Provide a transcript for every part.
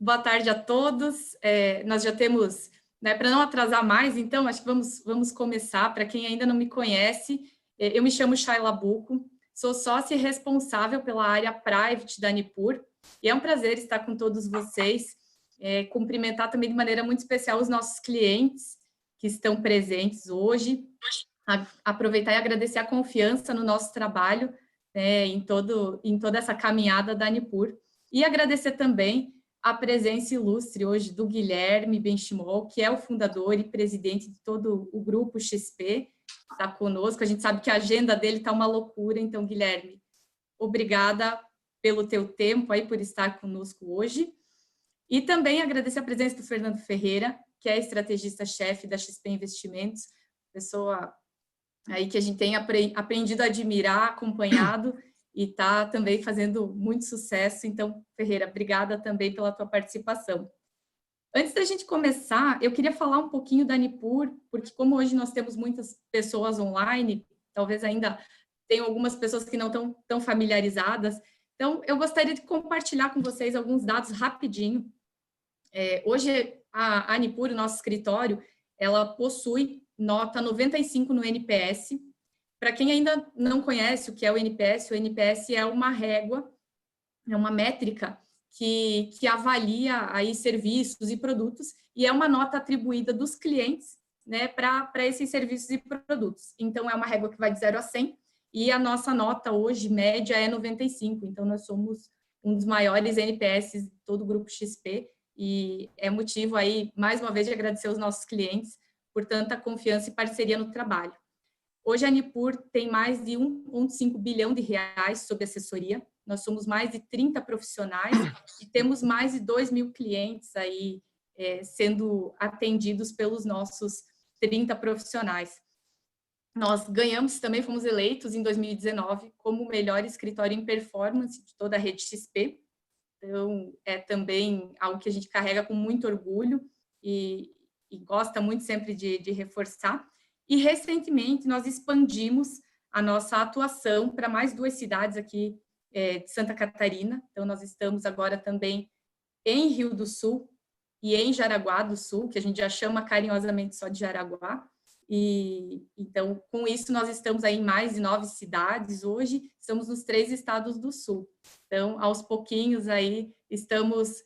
boa tarde a todos. Nós já temos, né, para não atrasar mais, então, acho que vamos começar. Para quem ainda não me conhece, eu me chamo Shayla Bucco, sou sócia e responsável pela área Private da Nipur, e é um prazer estar com todos vocês, cumprimentar também de maneira muito especial os nossos clientes que estão presentes hoje, aproveitar e agradecer a confiança no nosso trabalho, em toda essa caminhada da Nipur, e agradecer também a presença ilustre hoje do Guilherme Benchimol, que é o fundador e presidente de todo o Grupo XP, está conosco. A gente sabe que a agenda dele está uma loucura, então, Guilherme, obrigada pelo teu tempo aí, por estar conosco hoje. E também agradecer a presença do Fernando Ferreira, que é estrategista-chefe da XP Investimentos, pessoa aí que a gente tem aprendido a admirar, acompanhado, e está também fazendo muito sucesso. Então, Ferreira, obrigada também pela tua participação. Antes da gente começar, eu queria falar um pouquinho da Nipur, porque como hoje nós temos muitas pessoas online, talvez ainda tenham algumas pessoas que não estão tão familiarizadas, então eu gostaria de compartilhar com vocês alguns dados rapidinho. Hoje, a Nipur, o nosso escritório, ela possui nota 95 no NPS. Para quem ainda não conhece o que é o NPS é uma régua, é uma métrica que avalia aí serviços e produtos, e é uma nota atribuída dos clientes, né, para esses serviços e produtos. Então, é uma régua que vai de 0 a 100, e a nossa nota hoje, média, é 95. Então, nós somos um dos maiores NPS de todo o Grupo XP, e é motivo aí, mais uma vez, de agradecer aos nossos clientes por tanta confiança e parceria no trabalho. Hoje a Nipur tem mais de 1,5 bilhão de reais sob assessoria. Nós somos mais de 30 profissionais e temos mais de 2.000 clientes aí sendo atendidos pelos nossos 30 profissionais. Nós ganhamos também, fomos eleitos em 2019 como o melhor escritório em performance de toda a rede XP. Então, é também algo que a gente carrega com muito orgulho e gosta muito sempre de reforçar. E, recentemente, nós expandimos a nossa atuação para mais 2 cidades aqui de Santa Catarina. Então, nós estamos agora também em Rio do Sul e em Jaraguá do Sul, que a gente já chama carinhosamente só de Jaraguá. E, então, com isso, nós estamos aí em mais de 9 cidades hoje, estamos nos 3 estados do Sul. Então, aos pouquinhos aí, estamos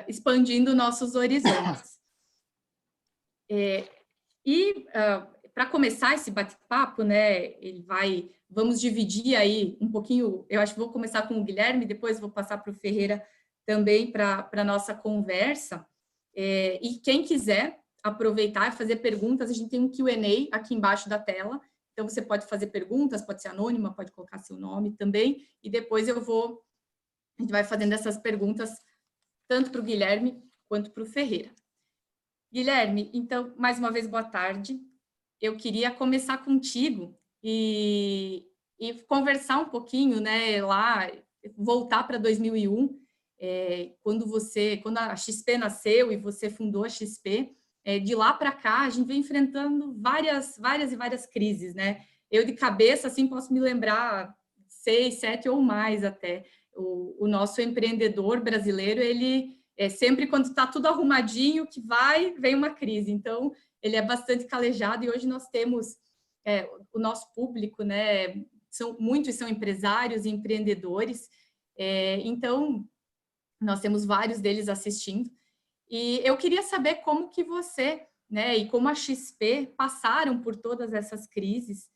expandindo nossos horizontes. Para começar esse bate-papo, né, vamos dividir aí um pouquinho, eu acho que vou começar com o Guilherme, depois vou passar para o Ferreira também para a nossa conversa. E quem quiser aproveitar e fazer perguntas, a gente tem um Q&A aqui embaixo da tela, então você pode fazer perguntas, pode ser anônima, pode colocar seu nome também, e depois a gente vai fazendo essas perguntas tanto para o Guilherme quanto para o Ferreira. Guilherme, então, mais uma vez, boa tarde. Eu queria começar contigo e conversar um pouquinho, né, lá, voltar para 2001, quando a XP nasceu e você fundou a XP. De lá para cá, a gente vem enfrentando várias crises, né? Eu, de cabeça, assim, posso me lembrar 6, 7 ou mais até. O nosso empreendedor brasileiro, ele sempre quando está tudo arrumadinho, vem uma crise. Então, ele é bastante calejado, e hoje nós temos o nosso público, né? Muitos são empresários e empreendedores, então, nós temos vários deles assistindo. E eu queria saber como que você, né, e como a XP passaram por todas essas crises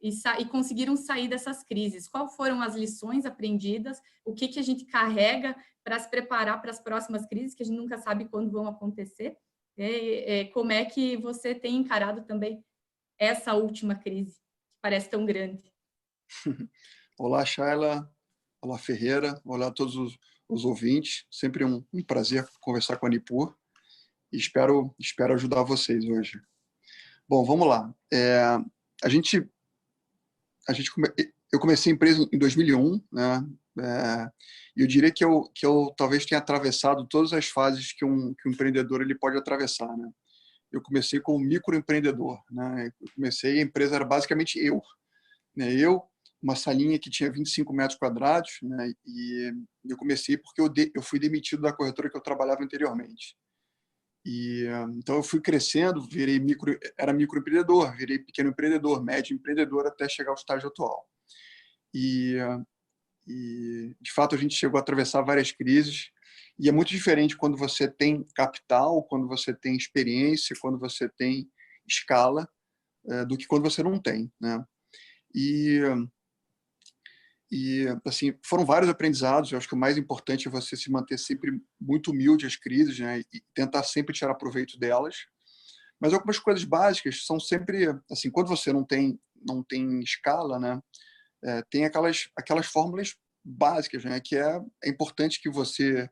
e conseguiram sair dessas crises. Quais foram as lições aprendidas? O que a gente carrega para se preparar para as próximas crises, que a gente nunca sabe quando vão acontecer? Como é que você tem encarado também essa última crise, que parece tão grande? Olá, Shayla. Olá, Ferreira. Olá a todos os ouvintes. Sempre um prazer conversar com a Nipur. E espero ajudar vocês hoje. Bom, vamos lá. Eu comecei a empresa em 2001, né? E eu diria que eu talvez tenha atravessado todas as fases que um empreendedor ele pode atravessar, né? Eu comecei como microempreendedor, né? A empresa era basicamente eu, né? Eu uma salinha que tinha 25 metros quadrados, né? E eu comecei porque eu fui demitido da corretora que eu trabalhava anteriormente. E então eu fui crescendo, era microempreendedor, virei pequeno empreendedor, médio empreendedor, até chegar ao estágio atual. E, de fato, a gente chegou a atravessar várias crises, e é muito diferente quando você tem capital, quando você tem experiência, quando você tem escala, do que quando você não tem, né? E, assim, foram vários aprendizados. Eu acho que o mais importante é você se manter sempre muito humilde às crises, né? E tentar sempre tirar proveito delas. Mas algumas coisas básicas são sempre, assim, quando você não tem escala, né? Tem aquelas fórmulas básicas, né? Que é importante que você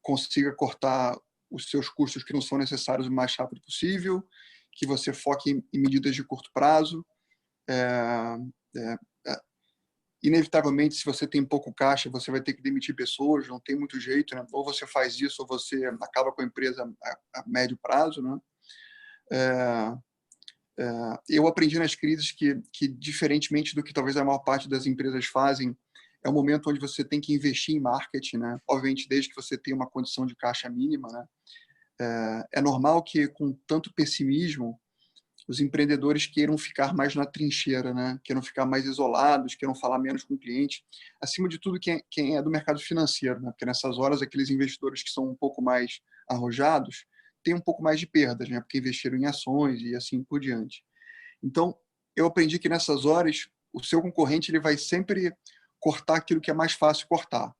consiga cortar os seus custos que não são necessários o mais rápido possível, que você foque em medidas de curto prazo. É, é, Inevitavelmente, se você tem pouco caixa, você vai ter que demitir pessoas, não tem muito jeito, né? Ou você faz isso, ou você acaba com a empresa a médio prazo, né? É, eu aprendi nas crises que, diferentemente do que talvez a maior parte das empresas fazem, é um momento onde você tem que investir em marketing, né? Obviamente, desde que você tenha uma condição de caixa mínima, né? É normal que, com tanto pessimismo, os empreendedores queiram ficar mais na trincheira, né? Queiram ficar mais isolados, queiram falar menos com o cliente. Acima de tudo, quem é do mercado financeiro, né? Porque nessas horas, aqueles investidores que são um pouco mais arrojados têm um pouco mais de perdas, né? Porque investiram em ações e assim por diante. Então, eu aprendi que nessas horas, o seu concorrente ele vai sempre cortar aquilo que é mais fácil cortar,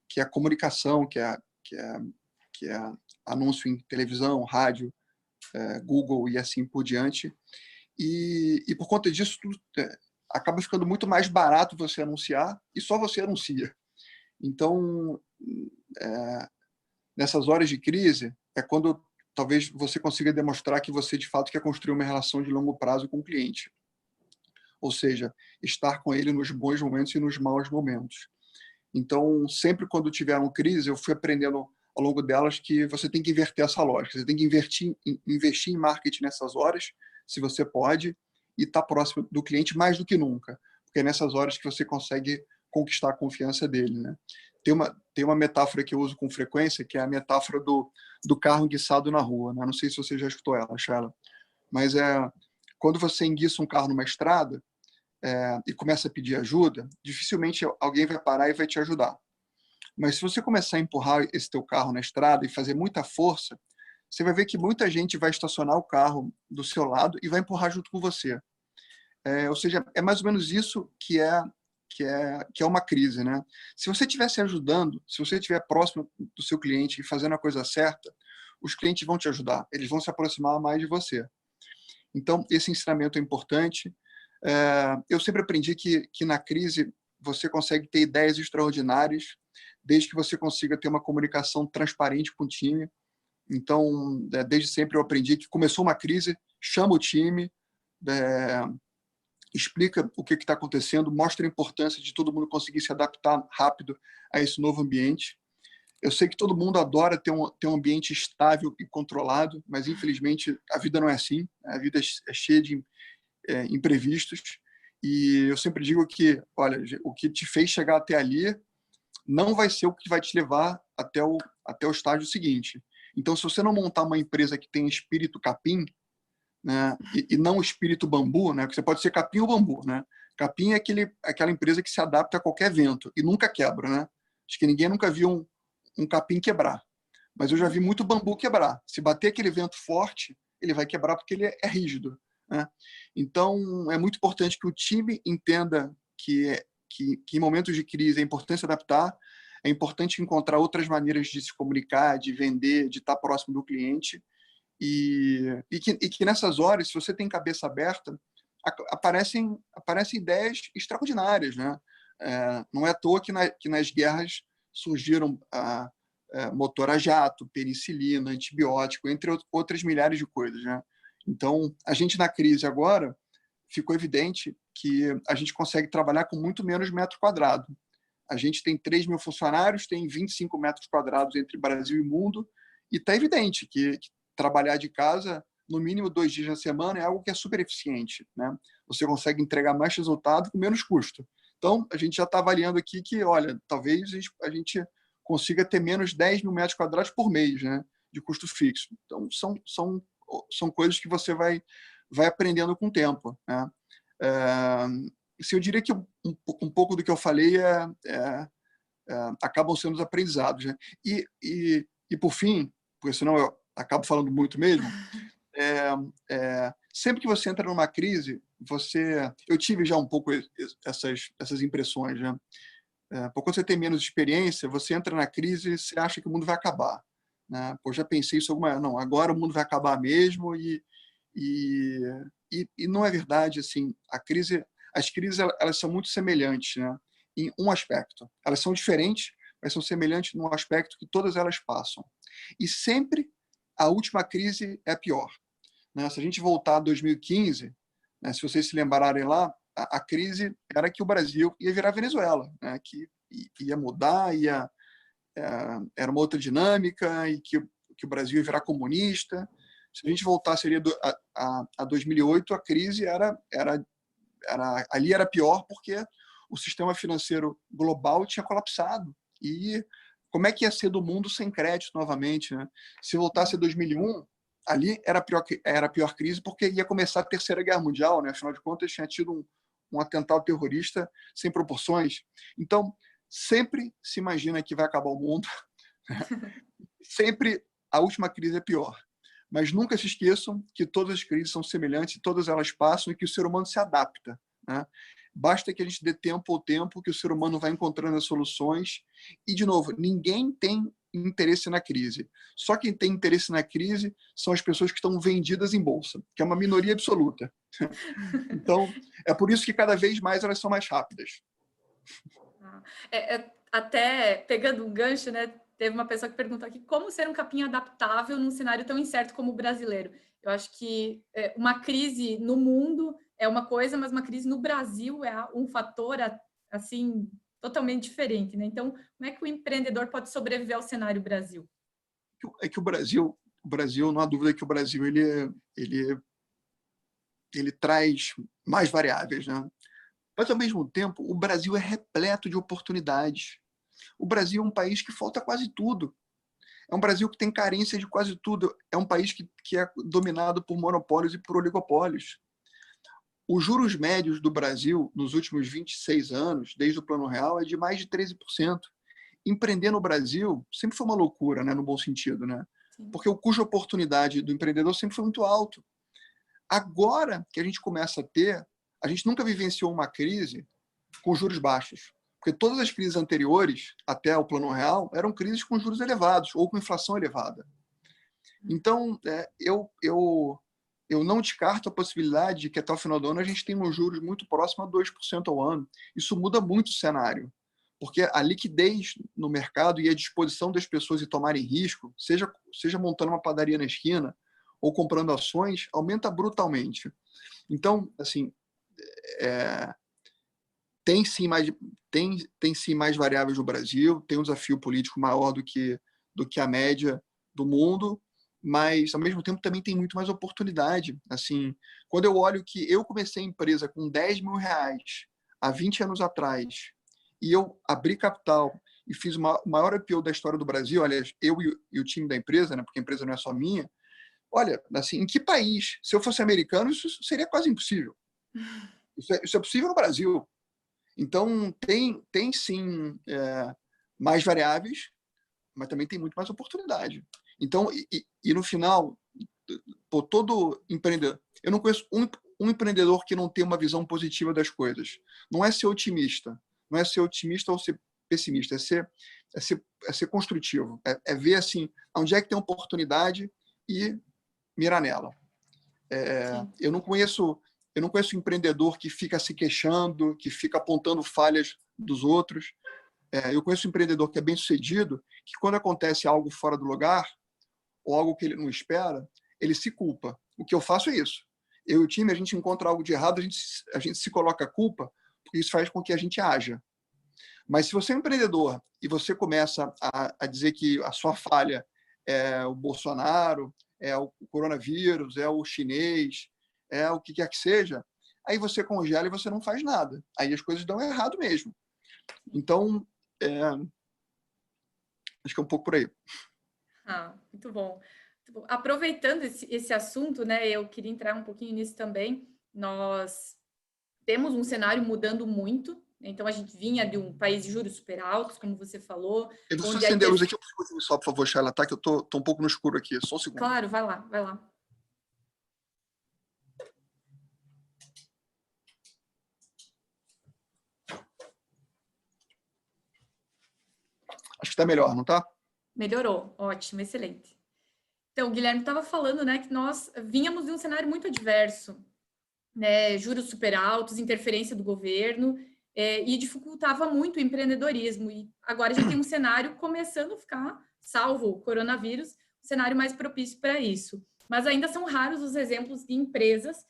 que é a comunicação, que é anúncio em televisão, rádio, Google e assim por diante. E por conta disso, tudo, acaba ficando muito mais barato você anunciar e só você anuncia. Então, nessas horas de crise, é quando talvez você consiga demonstrar que você, de fato, quer construir uma relação de longo prazo com o cliente. Ou seja, estar com ele nos bons momentos e nos maus momentos. Então, sempre quando tiveram crise, eu fui aprendendo ao longo delas que você tem que inverter essa lógica. Você tem que investir em marketing nessas horas, se você pode, e estar próximo do cliente mais do que nunca. Porque é nessas horas que você consegue conquistar a confiança dele, né? Tem uma metáfora que eu uso com frequência, que é a metáfora do carro enguiçado na rua, né? Não sei se você já escutou ela, Sheila. Mas quando você enguiça um carro numa estrada, e começa a pedir ajuda, dificilmente alguém vai parar e vai te ajudar. Mas se você começar a empurrar esse teu carro na estrada e fazer muita força, você vai ver que muita gente vai estacionar o carro do seu lado e vai empurrar junto com você. Ou seja, é mais ou menos isso que é uma crise, né? Se você estiver se ajudando, se você estiver próximo do seu cliente e fazendo a coisa certa, os clientes vão te ajudar, eles vão se aproximar mais de você. Então, esse ensinamento é importante. Eu sempre aprendi que na crise você consegue ter ideias extraordinárias, desde que você consiga ter uma comunicação transparente com o time. Então, desde sempre eu aprendi que começou uma crise, chama o time, explica o que está acontecendo, mostra a importância de todo mundo conseguir se adaptar rápido a esse novo ambiente. Eu sei que todo mundo adora ter um ambiente estável e controlado, mas infelizmente a vida não é assim. A vida é cheia de imprevistos. E eu sempre digo que, olha, o que te fez chegar até ali não vai ser o que vai te levar até o estágio seguinte. Então, se você não montar uma empresa que tem espírito capim, né, e não espírito bambu, né, que você pode ser capim ou bambu, né? Capim é aquela empresa que se adapta a qualquer vento e nunca quebra, né? Acho que ninguém nunca viu um capim quebrar, mas eu já vi muito bambu quebrar. Se bater aquele vento forte, ele vai quebrar porque ele é rígido, né? Então, é muito importante que o time entenda que em momentos de crise é importante se adaptar, é importante encontrar outras maneiras de se comunicar, de vender, de estar próximo do cliente, e que nessas horas, se você tem cabeça aberta, aparecem ideias extraordinárias, né? Não é à toa que nas guerras surgiram motor a jato, penicilina, antibiótico, entre outras milhares de coisas, né? Então, a gente na crise agora, ficou evidente que a gente consegue trabalhar com muito menos metro quadrado. A gente tem 3 mil funcionários, tem 25 metros quadrados entre Brasil e mundo, e está evidente que trabalhar de casa, no mínimo 2 dias na semana, é algo que é super eficiente, né? Você consegue entregar mais resultado com menos custo. Então, a gente já está avaliando aqui que, olha, talvez a gente consiga ter menos 10 mil metros quadrados por mês, né, de custo fixo. Então, são coisas que você vai aprendendo com o tempo, né? Eu diria que um pouco do que eu falei acabam sendo os aprendizados, né? E por fim, porque senão eu acabo falando muito mesmo, sempre que você entra numa crise, eu tive já um pouco essas impressões, né? Quando você tem menos experiência, você entra na crise e você acha que o mundo vai acabar, né? Pô, já pensei isso não, agora o mundo vai acabar mesmo e não é verdade, assim, as crises elas são muito semelhantes, né? Em um aspecto. Elas são diferentes, mas são semelhantes num aspecto que todas elas passam. E sempre a última crise é pior, né? Se a gente voltar a 2015, né, se vocês se lembrarem lá, a crise era que o Brasil ia virar Venezuela, né, que ia mudar, era uma outra dinâmica e que o Brasil ia virar comunista. Se a gente voltasse ali a 2008, a crise ali era pior porque o sistema financeiro global tinha colapsado. E como é que ia ser do mundo sem crédito novamente, né? Se voltasse a 2001, ali era a pior crise porque ia começar a Terceira Guerra Mundial, né? Afinal de contas, tinha tido um atentado terrorista sem proporções. Então, sempre se imagina que vai acabar o mundo. Sempre a última crise é pior. Mas nunca se esqueçam que todas as crises são semelhantes, todas elas passam e que o ser humano se adapta, né? Basta que a gente dê tempo ao tempo, que o ser humano vai encontrando as soluções. E, de novo, ninguém tem interesse na crise. Só quem tem interesse na crise são as pessoas que estão vendidas em bolsa, que é uma minoria absoluta. Então, é por isso que cada vez mais elas são mais rápidas. Até pegando um gancho, né? Teve uma pessoa que perguntou aqui como ser um capim adaptável num cenário tão incerto como o brasileiro. Eu acho que uma crise no mundo é uma coisa, mas uma crise no Brasil é um fator assim totalmente diferente, né? Então, como é que o empreendedor pode sobreviver ao cenário Brasil? É que o Brasil, não há dúvida que o Brasil ele traz mais variáveis, né? Mas, ao mesmo tempo, o Brasil é repleto de oportunidades. O Brasil é um país que falta quase tudo. É um Brasil que tem carência de quase tudo. É um país que é dominado por monopólios e por oligopólios. Os juros médios do Brasil, nos últimos 26 anos, desde o Plano Real, é de mais de 13%. Empreender no Brasil sempre foi uma loucura, né, no bom sentido, né? Porque o custo de oportunidade do empreendedor sempre foi muito alto. Agora que a gente começa a gente nunca vivenciou uma crise com juros baixos. Porque todas as crises anteriores, até o Plano Real, eram crises com juros elevados ou com inflação elevada. Então, eu não descarto a possibilidade de que até o final do ano a gente tenha uns juros muito próximos a 2% ao ano. Isso muda muito o cenário, porque a liquidez no mercado e a disposição das pessoas em tomarem risco, seja montando uma padaria na esquina ou comprando ações, aumenta brutalmente. Então, assim, tem sim mais variáveis no Brasil, tem um desafio político maior do que a média do mundo, mas, ao mesmo tempo, também tem muito mais oportunidade. Assim, quando eu olho que eu comecei a empresa com 10 mil reais há 20 anos atrás, e eu abri capital e fiz o maior IPO da história do Brasil, aliás, eu e o time da empresa, né, porque a empresa não é só minha, olha, assim, em que país? Se eu fosse americano, isso seria quase impossível. Isso é possível no Brasil. Então, tem sim mais variáveis, mas também tem muito mais oportunidade. Então, e no final, todo empreendedor... Eu não conheço um empreendedor que não tem uma visão positiva das coisas. Não é ser otimista. Não é ser otimista ou ser pessimista. É ser construtivo. É ver assim, onde é que tem oportunidade e mirar nela. Eu não conheço empreendedor que fica se queixando, que fica apontando falhas dos outros. Eu conheço um empreendedor que é bem sucedido, que quando acontece algo fora do lugar, ou algo que ele não espera, ele se culpa. O que eu faço é isso. Eu e o time, a gente encontra algo de errado, a gente se coloca a culpa, porque isso faz com que a gente haja. Mas se você é um empreendedor e você começa a dizer que a sua falha é o Bolsonaro, é o coronavírus, é o chinês, é o que quer que seja, aí você congela e você não faz nada. Aí as coisas dão errado mesmo. Então, acho que é um pouco por aí. Muito bom. Muito bom. Aproveitando esse assunto, né, eu queria entrar um pouquinho nisso também. Nós temos um cenário mudando muito, né? Então a gente vinha de um país de juros super altos, como você falou, Eu vou só onde aí acender a luz aqui, só, por favor, Shaila, tá? Que eu tô um pouco no escuro aqui, só um segundo. Claro, vai lá, vai lá. Acho que tá melhor, não tá? Melhorou, ótimo, excelente. Então, o Guilherme estava falando, né, que nós vínhamos de um cenário muito adverso, né, juros super altos, interferência do governo, e dificultava muito o empreendedorismo. E agora a gente tem um cenário começando a ficar, salvo o coronavírus, um cenário mais propício para isso. Mas ainda são raros os exemplos de empresas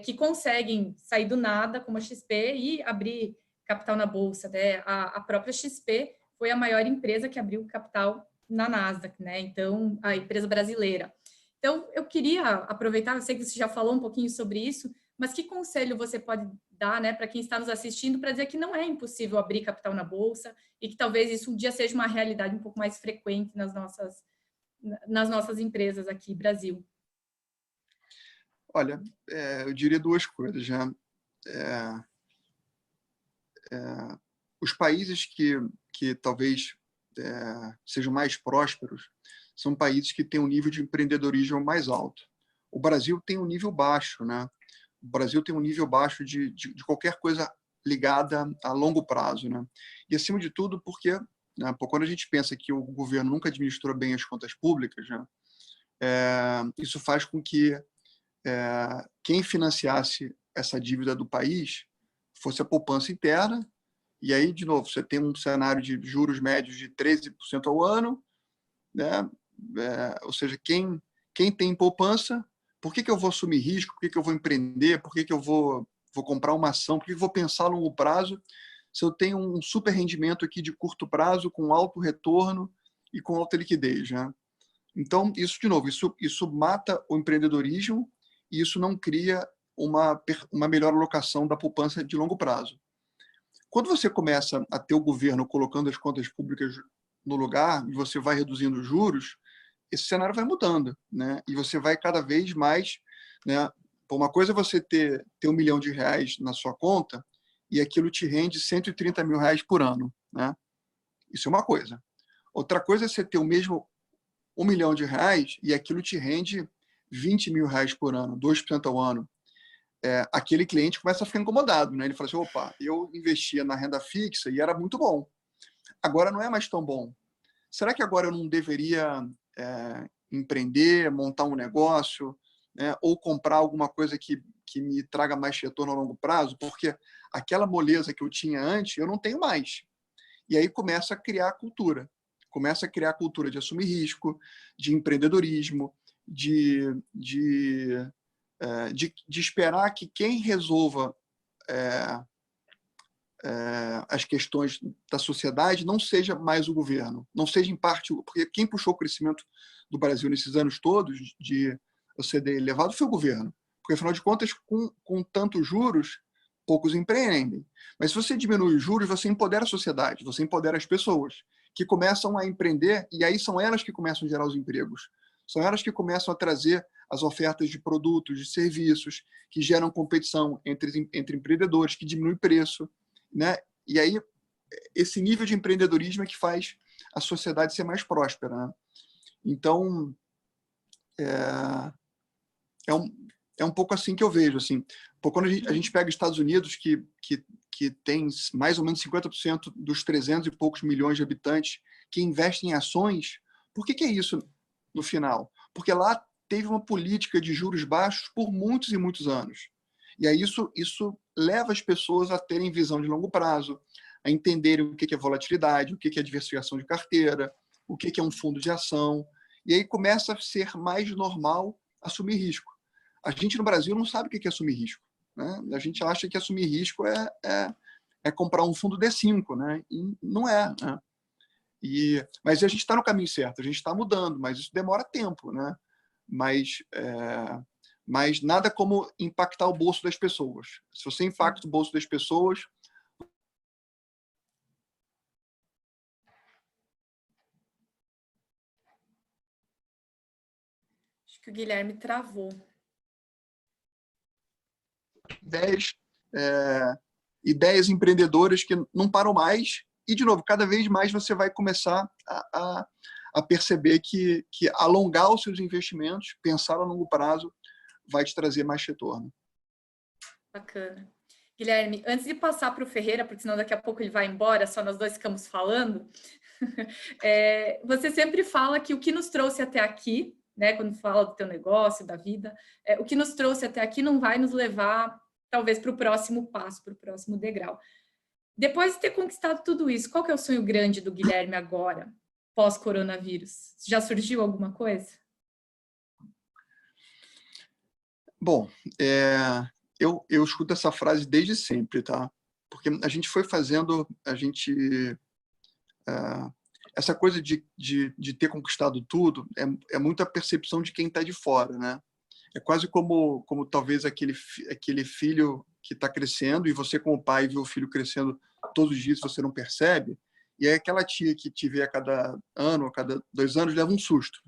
que conseguem sair do nada, como a XP, e abrir capital na bolsa, né? A própria XP foi a maior empresa que abriu capital na Nasdaq, né? Então, a empresa brasileira. Então, eu queria aproveitar, eu sei que você já falou um pouquinho sobre isso, mas que conselho você pode dar, né, para quem está nos assistindo, para dizer que não é impossível abrir capital na bolsa e que talvez isso um dia seja uma realidade um pouco mais frequente nas nossas empresas aqui no Brasil? Olha, eu diria duas coisas, já. Os países que talvez sejam mais prósperos são países que têm um nível de empreendedorismo mais alto. O Brasil tem um nível baixo, né? O Brasil tem um nível baixo de qualquer coisa ligada a longo prazo, né? E, acima de tudo, porque, né, quando a gente pensa que o governo nunca administrou bem as contas públicas, né, isso faz com que quem financiasse essa dívida do país fosse a poupança interna. E aí, de novo, você tem um cenário de juros médios de 13% ao ano, né? Ou seja, quem tem poupança, por que eu vou assumir risco? Por que eu vou empreender? Por que eu vou comprar uma ação? Por que eu vou pensar a longo prazo se eu tenho um super rendimento aqui de curto prazo, com alto retorno e com alta liquidez, né? Então, isso, de novo, isso mata o empreendedorismo e isso não cria uma melhor alocação da poupança de longo prazo. Quando você começa a ter o governo colocando as contas públicas no lugar e você vai reduzindo os juros, esse cenário vai mudando, né? E você vai cada vez mais, né? Uma coisa é você ter R$ 1 milhão na sua conta e aquilo te rende R$ 130 mil por ano, né? Isso é uma coisa. Outra coisa é você ter o mesmo R$ 1 milhão e aquilo te rende R$ 20 mil por ano, 2% ao ano. Aquele cliente começa a ficar incomodado, né? Ele fala assim, opa, eu investia na renda fixa e era muito bom. Agora não é mais tão bom. Será que agora eu não deveria empreender, montar um negócio, né? Ou comprar alguma coisa que me traga mais retorno a longo prazo? Porque aquela moleza que eu tinha antes, eu não tenho mais. E aí começa a criar cultura. Começa a criar a cultura de assumir risco, de empreendedorismo, de esperar que quem resolva as questões da sociedade não seja mais o governo, não seja em parte, porque quem puxou o crescimento do Brasil nesses anos todos de OCDE elevado foi o governo, porque afinal de contas, com tantos juros, poucos empreendem. Mas se você diminui os juros, você empodera a sociedade, você empodera as pessoas que começam a empreender e aí são elas que começam a gerar os empregos. São elas que começam a trazer as ofertas de produtos, de serviços, que geram competição entre empreendedores, que diminui o preço, né? E aí, esse nível de empreendedorismo é que faz a sociedade ser mais próspera, né? Então, é um pouco assim que eu vejo. Assim. Quando a gente pega os Estados Unidos, que tem mais ou menos 50% dos 300 e poucos milhões de habitantes que investem em ações, por que é isso no final? Porque lá teve uma política de juros baixos por muitos e muitos anos. E aí isso leva as pessoas a terem visão de longo prazo, a entenderem o que é volatilidade, o que é diversificação de carteira, o que é um fundo de ação. E aí começa a ser mais normal assumir risco. A gente no Brasil não sabe o que é assumir risco, né? A gente acha que assumir risco é comprar um fundo D5, né? E não é, né? Mas a gente está no caminho certo, a gente está mudando, mas isso demora tempo, né? Mas mas nada como impactar o bolso das pessoas. Se você impacta o bolso das pessoas, Acho que o Guilherme travou. ideias, ideias empreendedoras que não param mais. E, de novo, cada vez mais você vai começar a perceber que alongar os seus investimentos, pensar a longo prazo, vai te trazer mais retorno. Bacana. Guilherme, antes de passar para o Ferreira, porque senão daqui a pouco ele vai embora, só nós dois ficamos falando, você sempre fala que o que nos trouxe até aqui, né, quando fala do teu negócio, da vida, o que nos trouxe até aqui não vai nos levar, talvez, para o próximo passo, para o próximo degrau. Depois de ter conquistado tudo isso, qual que é o sonho grande do Guilherme agora, pós-coronavírus? Já surgiu alguma coisa? Bom, eu escuto essa frase desde sempre, tá? Porque a gente foi fazendo, essa coisa de ter conquistado tudo é muito a percepção de quem está de fora, né? É quase como talvez aquele filho que está crescendo e você, como pai, vê o filho crescendo todos os dias, você não percebe, e aí aquela tia que te vê a cada ano, a cada 2 anos, leva um susto.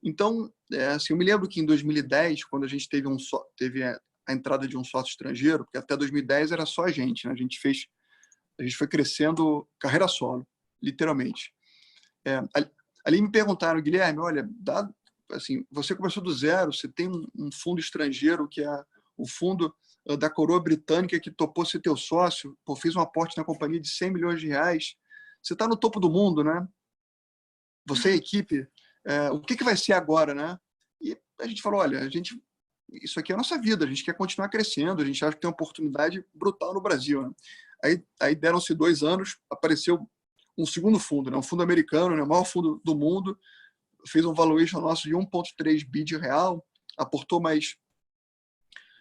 Então, assim, eu me lembro que em 2010, quando a gente teve a entrada de um sócio estrangeiro, porque até 2010 era só a gente, né? A gente foi crescendo carreira solo, literalmente. Ali me perguntaram, Guilherme, olha, assim, você começou do zero, você tem um fundo estrangeiro, que é o fundo da coroa britânica, que topou ser teu sócio, fez um aporte na companhia de 100 milhões de reais, você está no topo do mundo, né? Você e a equipe, o que vai ser agora, né? E a gente falou, olha, isso aqui é a nossa vida, a gente quer continuar crescendo, a gente acha que tem uma oportunidade brutal no Brasil, né? Aí deram-se 2 anos, apareceu um segundo fundo, né? Um fundo americano, né? O maior fundo do mundo, fez um valuation nosso de 1,3 bi de real, aportou mais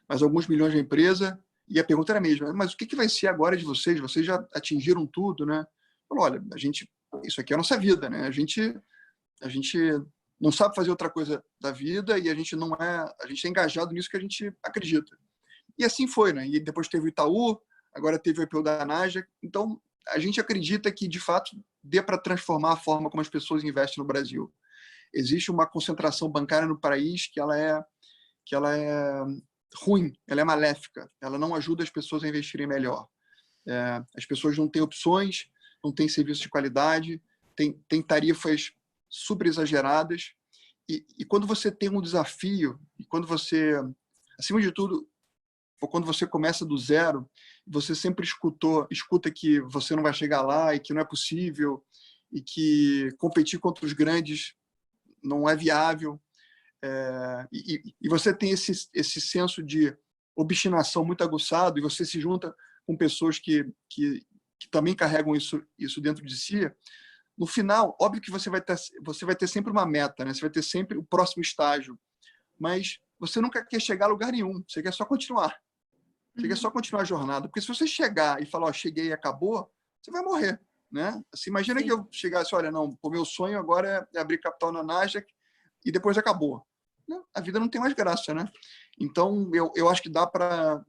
alguns milhões na empresa, e a pergunta era a mesma, mas o que vai ser agora de vocês? Vocês já atingiram tudo, né? Falou, olha, isso aqui é a nossa vida, né? A gente não sabe fazer outra coisa da vida e a gente é engajado nisso que a gente acredita. E assim foi, né? E depois teve o Itaú, agora teve o IPO da Nasdaq. Então, a gente acredita que, de fato, dê para transformar a forma como as pessoas investem no Brasil. Existe uma concentração bancária no país que ela é ruim, ela é maléfica, ela não ajuda as pessoas a investirem melhor. As pessoas não têm opções, não têm serviço de qualidade, tem tarifas super exageradas, e quando você tem um desafio, e quando você, acima de tudo, quando você começa do zero, você sempre escuta que você não vai chegar lá e que não é possível, e que competir contra os grandes não é viável, e você tem esse senso de obstinação muito aguçado, e você se junta com pessoas que também carregam isso dentro de si. No final, óbvio que você vai ter sempre uma meta, né? Você vai ter sempre o próximo estágio, mas você nunca quer chegar a lugar nenhum, você quer só continuar. Você quer só continuar a jornada, porque se você chegar e falar, ó, cheguei e acabou, você vai morrer, né? Assim, imagina que eu chegasse, olha, não, o meu sonho agora é abrir capital na Nasdaq e depois acabou. A vida não tem mais graça, né? Então, eu acho que dá para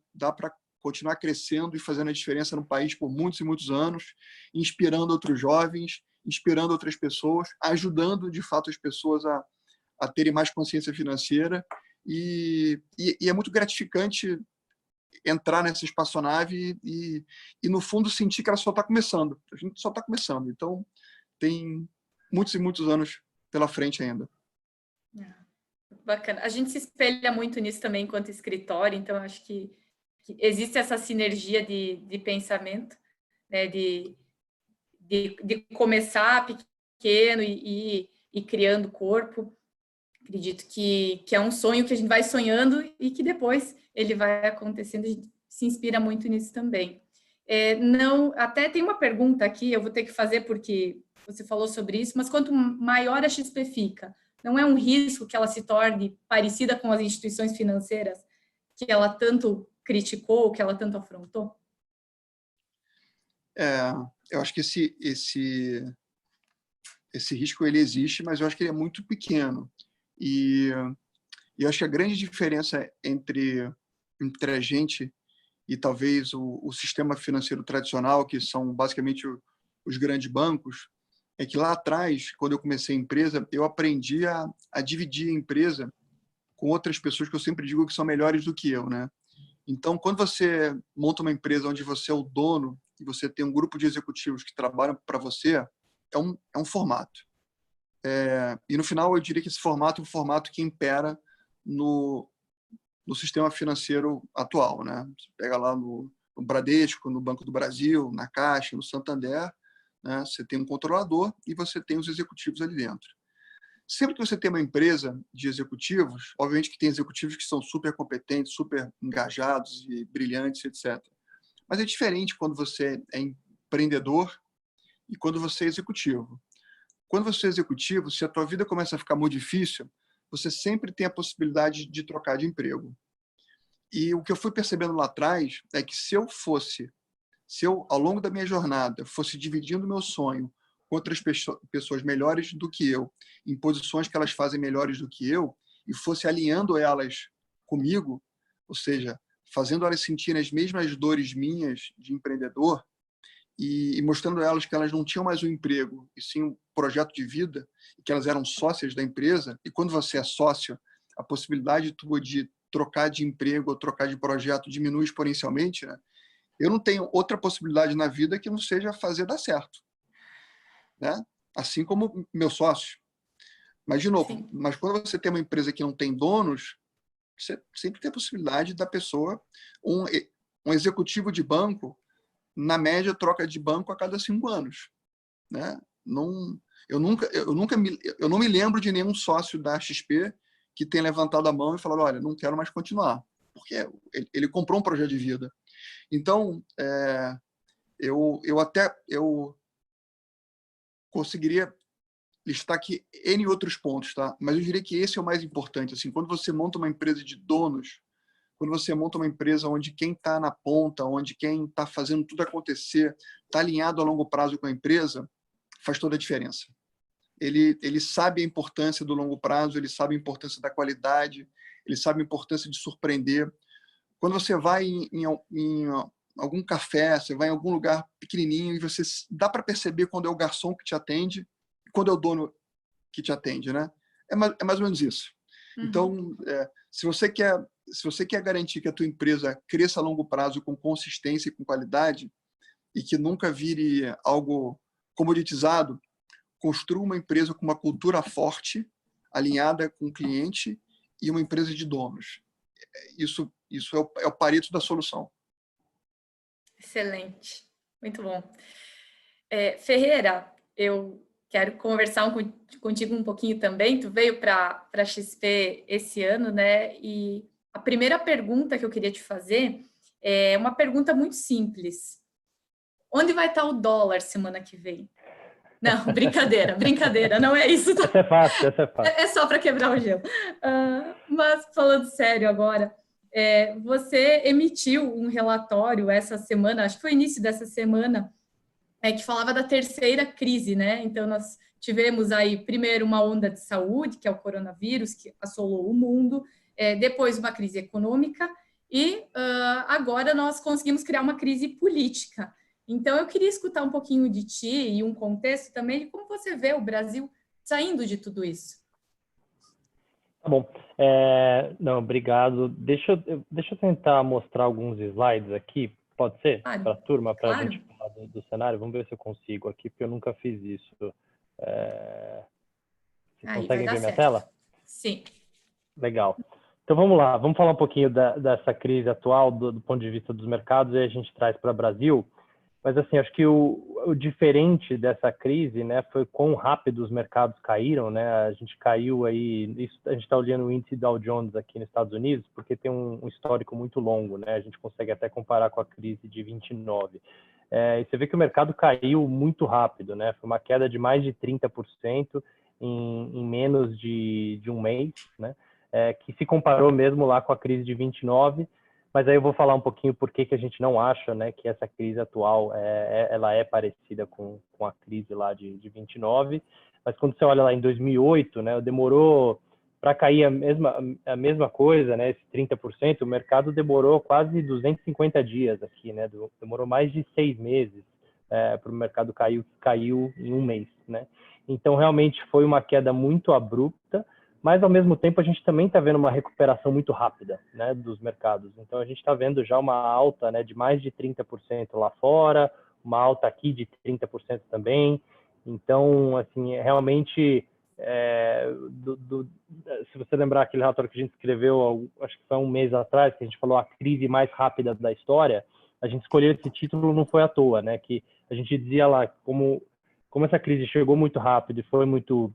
continuar crescendo e fazendo a diferença no país por muitos e muitos anos, inspirando outros jovens, inspirando outras pessoas, ajudando, de fato, as pessoas a terem mais consciência financeira. E é muito gratificante entrar nessa espaçonave e, no fundo, sentir que ela só está começando. A gente só está começando. Então, tem muitos e muitos anos pela frente ainda. Bacana. A gente se espelha muito nisso também enquanto escritório, então acho que existe essa sinergia de pensamento, né, de começar pequeno e ir criando corpo. Acredito que é um sonho que a gente vai sonhando e que depois ele vai acontecendo. A gente se inspira muito nisso também. Não, até tem uma pergunta aqui, eu vou ter que fazer porque você falou sobre isso, mas quanto maior a XP fica, não é um risco que ela se torne parecida com as instituições financeiras que ela tanto criticou, que ela tanto afrontou? Eu acho que esse risco ele existe, mas eu acho que ele é muito pequeno. E E eu acho que a grande diferença entre a gente e talvez o sistema financeiro tradicional, que são basicamente os grandes bancos, é que lá atrás, quando eu comecei a empresa, eu aprendi a dividir a empresa com outras pessoas que eu sempre digo que são melhores do que eu, né? Então, quando você monta uma empresa onde você é o dono e você tem um grupo de executivos que trabalham para você, é um formato. E no final, eu diria que esse formato é um formato que impera no sistema financeiro atual, né? Você pega lá no Bradesco, no Banco do Brasil, na Caixa, no Santander, né? Você tem um controlador e você tem os executivos ali dentro. Sempre que você tem uma empresa de executivos, obviamente que tem executivos que são super competentes, super engajados e brilhantes, etc. Mas é diferente quando você é empreendedor e quando você é executivo. Quando você é executivo, se a tua vida começa a ficar muito difícil, você sempre tem a possibilidade de trocar de emprego. E o que eu fui percebendo lá atrás é que se eu, ao longo da minha jornada, fosse dividindo o meu sonho com outras pessoas melhores do que eu, em posições que elas fazem melhores do que eu, e fosse alinhando elas comigo, ou seja, fazendo elas sentirem as mesmas dores minhas de empreendedor, e mostrando a elas que elas não tinham mais um emprego, e sim um projeto de vida, e que elas eram sócias da empresa. E quando você é sócio, a possibilidade tua de trocar de emprego ou trocar de projeto diminui exponencialmente, né? Eu não tenho outra possibilidade na vida que não seja fazer dar certo, né? Assim como meu sócio. Mas, de novo, mas quando você tem uma empresa que não tem donos, você sempre tem a possibilidade da pessoa, um executivo de banco, na média, troca de banco a cada 5 anos, né? Eu não me lembro de nenhum sócio da XP que tenha levantado a mão e falado, olha, não quero mais continuar, porque ele comprou um projeto de vida. Então, eu conseguiria listar aqui N outros pontos, tá? Mas eu diria que esse é o mais importante. Assim, quando você monta uma empresa de donos, quando você monta uma empresa onde quem está na ponta, onde quem está fazendo tudo acontecer, está alinhado a longo prazo com a empresa, faz toda a diferença. Ele sabe a importância do longo prazo, ele sabe a importância da qualidade, ele sabe a importância de surpreender. Quando você vai em algum café, você vai em algum lugar pequenininho e você dá para perceber quando é o garçom que te atende e quando é o dono que te atende, né? É mais ou menos isso. Uhum. Então, se você quer garantir que a tua empresa cresça a longo prazo com consistência e com qualidade e que nunca vire algo comoditizado, construa uma empresa com uma cultura forte, alinhada com o cliente e uma empresa de donos. Isso é o Pareto da solução. Excelente, muito bom. Ferreira, eu quero conversar contigo um pouquinho também. Tu veio para a XP esse ano, né? E a primeira pergunta que eu queria te fazer é uma pergunta muito simples. Onde vai estar o dólar semana que vem? Não, brincadeira, não é isso. Essa é fácil. É só para quebrar o gelo. Mas falando sério agora, você emitiu um relatório essa semana, acho que foi início dessa semana, que falava da terceira crise, né? Então, nós tivemos aí, primeiro, uma onda de saúde, que é o coronavírus, que assolou o mundo, depois uma crise econômica, e agora nós conseguimos criar uma crise política. Então, eu queria escutar um pouquinho de ti e um contexto também de como você vê o Brasil saindo de tudo isso. Tá bom. Não, obrigado. Deixa eu tentar mostrar alguns slides aqui, pode ser? Para a turma, para a gente falar do cenário. Vamos ver se eu consigo aqui, porque eu nunca fiz isso. Vocês conseguem ver minha tela? Sim. Legal. Então vamos lá, vamos falar um pouquinho dessa crise atual do ponto de vista dos mercados e a gente traz para o Brasil. Mas assim, acho que o diferente dessa crise, né, foi quão rápido os mercados caíram, né? A gente caiu aí, a gente está olhando o índice Dow Jones aqui nos Estados Unidos, porque tem um histórico muito longo, né? A gente consegue até comparar com a crise de 29. E você vê que o mercado caiu muito rápido, né? Foi uma queda de mais de 30% em menos de um mês, né? Que se comparou mesmo lá com a crise de 29. Mas aí eu vou falar um pouquinho por que a gente não acha, né, que essa crise atual ela é parecida com a crise lá de 29. Mas quando você olha lá em 2008, né, demorou para cair a mesma coisa, né, esse 30%, o mercado demorou quase 250 dias aqui, né, demorou mais de 6 meses para o mercado caiu em um mês, né. Então, realmente foi uma queda muito abrupta, mas, ao mesmo tempo, a gente também está vendo uma recuperação muito rápida, né, dos mercados. Então, a gente está vendo já uma alta, né, de mais de 30% lá fora, uma alta aqui de 30% também. Então, assim, realmente, se você lembrar aquele relatório que a gente escreveu, acho que foi um mês atrás, que a gente falou a crise mais rápida da história, a gente escolheu esse título não foi à toa, né, que a gente dizia lá, como essa crise chegou muito rápido e foi muito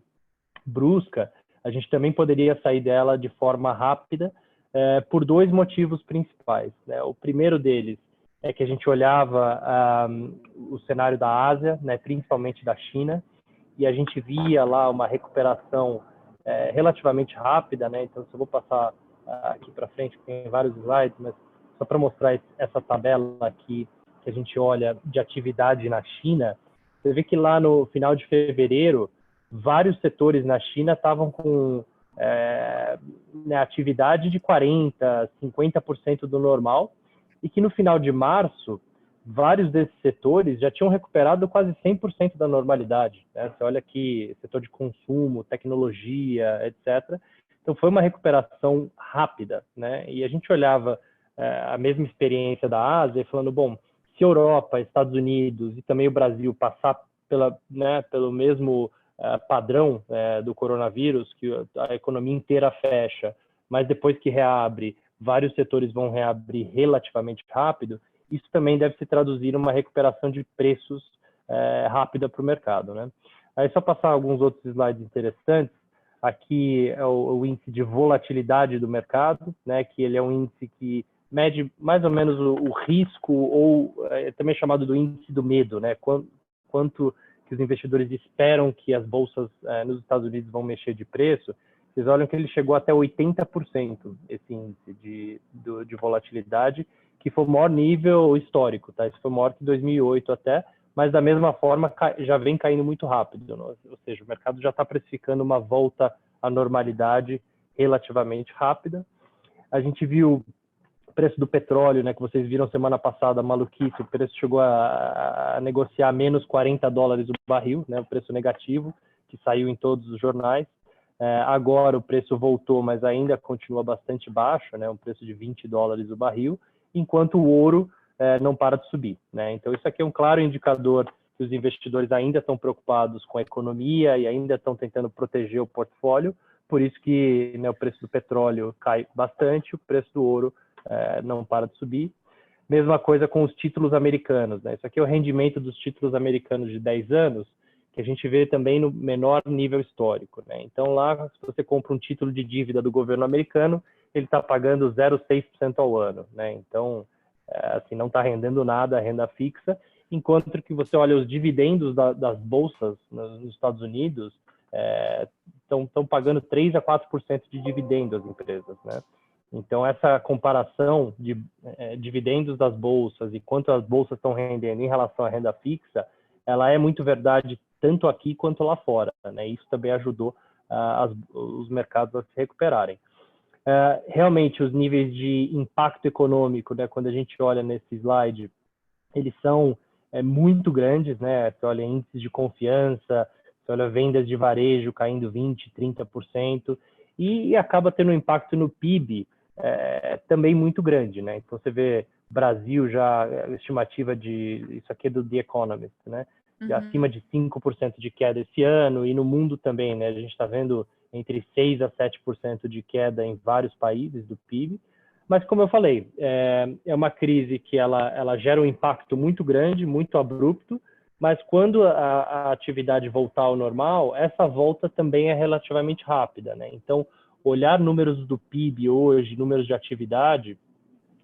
brusca, a gente também poderia sair dela de forma rápida por dois motivos principais, né? O primeiro deles é que a gente olhava o cenário da Ásia, né, principalmente da China, e a gente via lá uma recuperação relativamente rápida, né? Então, se eu vou passar aqui para frente, tem vários slides, mas só para mostrar essa tabela aqui que a gente olha de atividade na China, você vê que lá no final de fevereiro, vários setores na China estavam com atividade de 40%, 50% do normal, e que no final de março, vários desses setores já tinham recuperado quase 100% da normalidade, né? Você olha aqui, setor de consumo, tecnologia, etc. Então, foi uma recuperação rápida, né? E a gente olhava a mesma experiência da Ásia, falando, bom, se Europa, Estados Unidos e também o Brasil passar pelo mesmo padrão do coronavírus, que a economia inteira fecha, mas depois que reabre, vários setores vão reabrir relativamente rápido, isso também deve se traduzir em uma recuperação de preços rápida para o mercado, né? Aí só passar alguns outros slides interessantes. Aqui é o índice de volatilidade do mercado, né? Que ele é um índice que mede mais ou menos o risco, ou também chamado do índice do medo, né? Quanto que os investidores esperam que as bolsas nos Estados Unidos vão mexer de preço. Vocês olham que ele chegou até 80%, esse índice de volatilidade, que foi o maior nível histórico, tá? Isso foi maior que 2008 até, mas da mesma forma já vem caindo muito rápido, né? Ou seja, o mercado já está precificando uma volta à normalidade relativamente rápida. A gente viu o preço do petróleo, né, que vocês viram semana passada, maluquice, o preço chegou a negociar menos $40 o barril, né, o preço negativo, que saiu em todos os jornais. Agora o preço voltou, mas ainda continua bastante baixo, né, um preço de $20 o barril, enquanto o ouro não para de subir, né? Então, isso aqui é um claro indicador que os investidores ainda estão preocupados com a economia e ainda estão tentando proteger o portfólio, por isso que, né, o preço do petróleo cai bastante, o preço do ouro não para de subir. Mesma coisa com os títulos americanos, né? Isso aqui é o rendimento dos títulos americanos de 10 anos, que a gente vê também no menor nível histórico, né? Então, lá, se você compra um título de dívida do governo americano, ele está pagando 0,6% ao ano, né? Então, assim, não está rendendo nada a renda fixa, enquanto que você olha os dividendos das bolsas nos Estados Unidos, estão pagando 3 a 4% de dividendos as empresas, né? Então, essa comparação de dividendos das bolsas e quanto as bolsas estão rendendo em relação à renda fixa, ela é muito verdade tanto aqui quanto lá fora, né? Isso também ajudou os mercados a se recuperarem. Realmente, os níveis de impacto econômico, né, quando a gente olha nesse slide, eles são muito grandes, né? Você olha índices de confiança, você olha vendas de varejo caindo 20%, 30%, e acaba tendo um impacto no PIB também muito grande, né? Então, você vê Brasil já, estimativa isso aqui é do The Economist, né? Acima de 5% de queda esse ano, e no mundo também, né? A gente está vendo entre 6% a 7% de queda em vários países do PIB, mas, como eu falei, é uma crise que ela gera um impacto muito grande, muito abrupto, mas quando a atividade voltar ao normal, essa volta também é relativamente rápida, né? Então, olhar números do PIB hoje, números de atividade,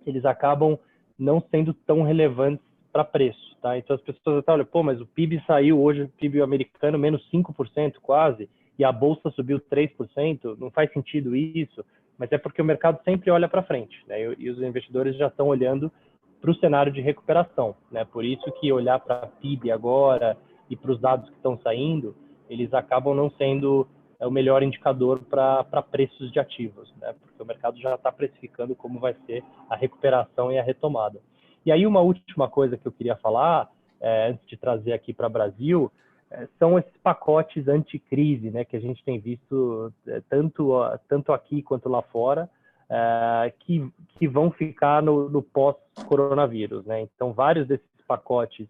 eles acabam não sendo tão relevantes para preço, tá? Então, as pessoas até olham, pô, mas o PIB saiu hoje, o PIB americano, menos 5% quase, e a bolsa subiu 3%, não faz sentido isso, mas é porque o mercado sempre olha para frente, né? E os investidores já estão olhando para o cenário de recuperação, né? Por isso que olhar para PIB agora e para os dados que estão saindo, eles acabam não sendo é o melhor indicador para preços de ativos, né? Porque o mercado já está precificando como vai ser a recuperação e a retomada. E aí uma última coisa que eu queria falar, antes de trazer aqui para o Brasil, são esses pacotes anticrise, né, que a gente tem visto tanto aqui quanto lá fora, que vão ficar no pós-coronavírus, né? Então, vários desses pacotes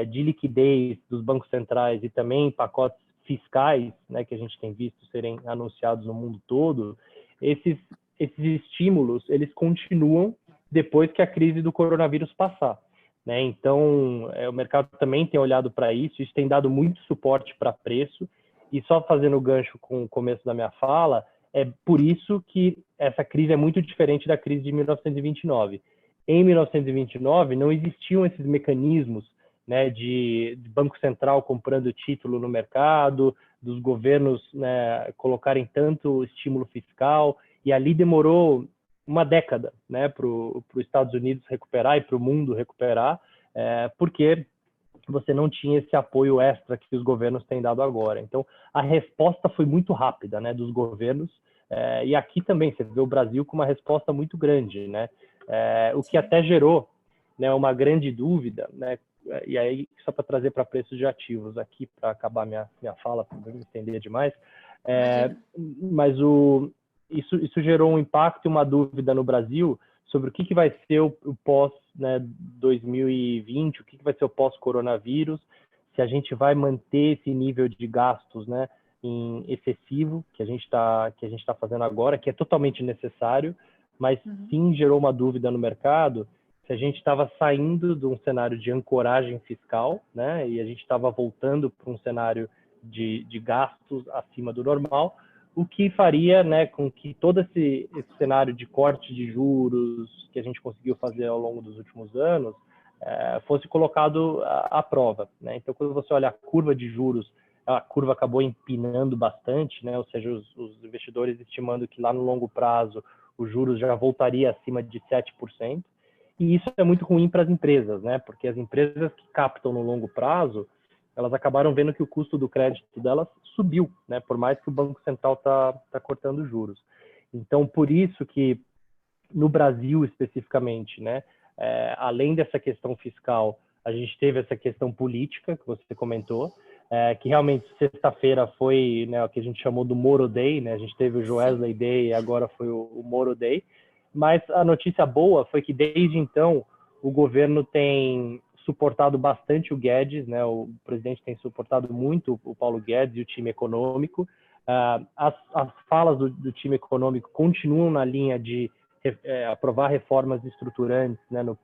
de liquidez dos bancos centrais e também pacotes fiscais, né, que a gente tem visto serem anunciados no mundo todo, esses estímulos, eles continuam depois que a crise do coronavírus passar, né? Então, o mercado também tem olhado para isso tem dado muito suporte para preço, e só fazendo o gancho com o começo da minha fala, é por isso que essa crise é muito diferente da crise de 1929. Em 1929, não existiam esses mecanismos, né, de Banco Central comprando título no mercado, dos governos, né, colocarem tanto estímulo fiscal, e ali demorou uma década, né, para os Estados Unidos recuperar e para o mundo recuperar, porque você não tinha esse apoio extra que os governos têm dado agora. Então, a resposta foi muito rápida, né, dos governos, e aqui também você vê o Brasil com uma resposta muito grande, né, o que até gerou, né, uma grande dúvida, né, e aí só para trazer para preços de ativos aqui, para acabar minha fala, para não me entender demais, mas isso gerou um impacto e uma dúvida no Brasil sobre o que vai ser o pós, né, 2020, o que vai ser o pós-coronavírus, se a gente vai manter esse nível de gastos, né, em excessivo que a gente tá fazendo agora, que é totalmente necessário, mas sim gerou uma dúvida no mercado se a gente estava saindo de um cenário de ancoragem fiscal, né, e a gente estava voltando para um cenário de gastos acima do normal, o que faria, né, com que todo esse cenário de corte de juros que a gente conseguiu fazer ao longo dos últimos anos fosse colocado à prova, né? Então, quando você olha a curva de juros, a curva acabou empinando bastante, né? Ou seja, os investidores estimando que lá no longo prazo os juros já voltaria acima de 7%, e isso é muito ruim para as empresas, né? Porque as empresas que captam no longo prazo, elas acabaram vendo que o custo do crédito delas subiu, né? Por mais que o Banco Central tá cortando juros. Então, por isso que no Brasil especificamente, né? Além dessa questão fiscal, a gente teve essa questão política que você comentou, que realmente sexta-feira foi, né, o que a gente chamou do Moro Day, né? A gente teve o Joesley Day e agora foi o Moro Day. Mas a notícia boa foi que desde então o governo tem suportado bastante o Guedes, né? O presidente tem suportado muito o Paulo Guedes e o time econômico. As falas do time econômico continuam na linha de aprovar reformas estruturantes, né, no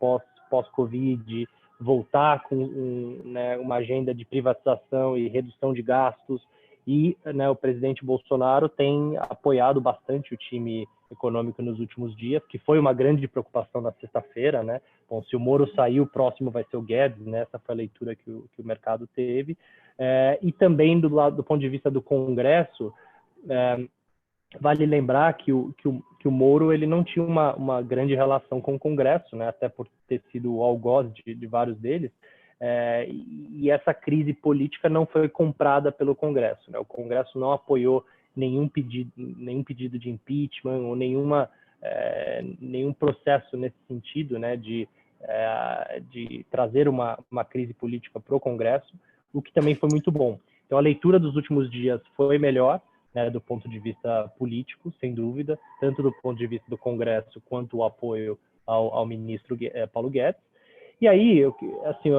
pós-Covid, voltar com né, uma agenda de privatização e redução de gastos, e né, o presidente Bolsonaro tem apoiado bastante o time econômico nos últimos dias, que foi uma grande preocupação na sexta-feira, né? Bom, se o Moro sair, o próximo vai ser o Guedes, né? Essa foi a leitura que o mercado teve. E também do ponto de vista do Congresso, vale lembrar que o Moro ele não tinha uma grande relação com o Congresso, né? Até por ter sido o algoz de vários deles, e essa crise política não foi comprada pelo Congresso, né? O Congresso não apoiou nenhum pedido de impeachment ou nenhum processo nesse sentido, né? De trazer uma crise política para o Congresso, o que também foi muito bom. Então a leitura dos últimos dias foi melhor, né, do ponto de vista político, sem dúvida, tanto do ponto de vista do Congresso quanto o apoio ao ministro Paulo Guedes. E aí, assim,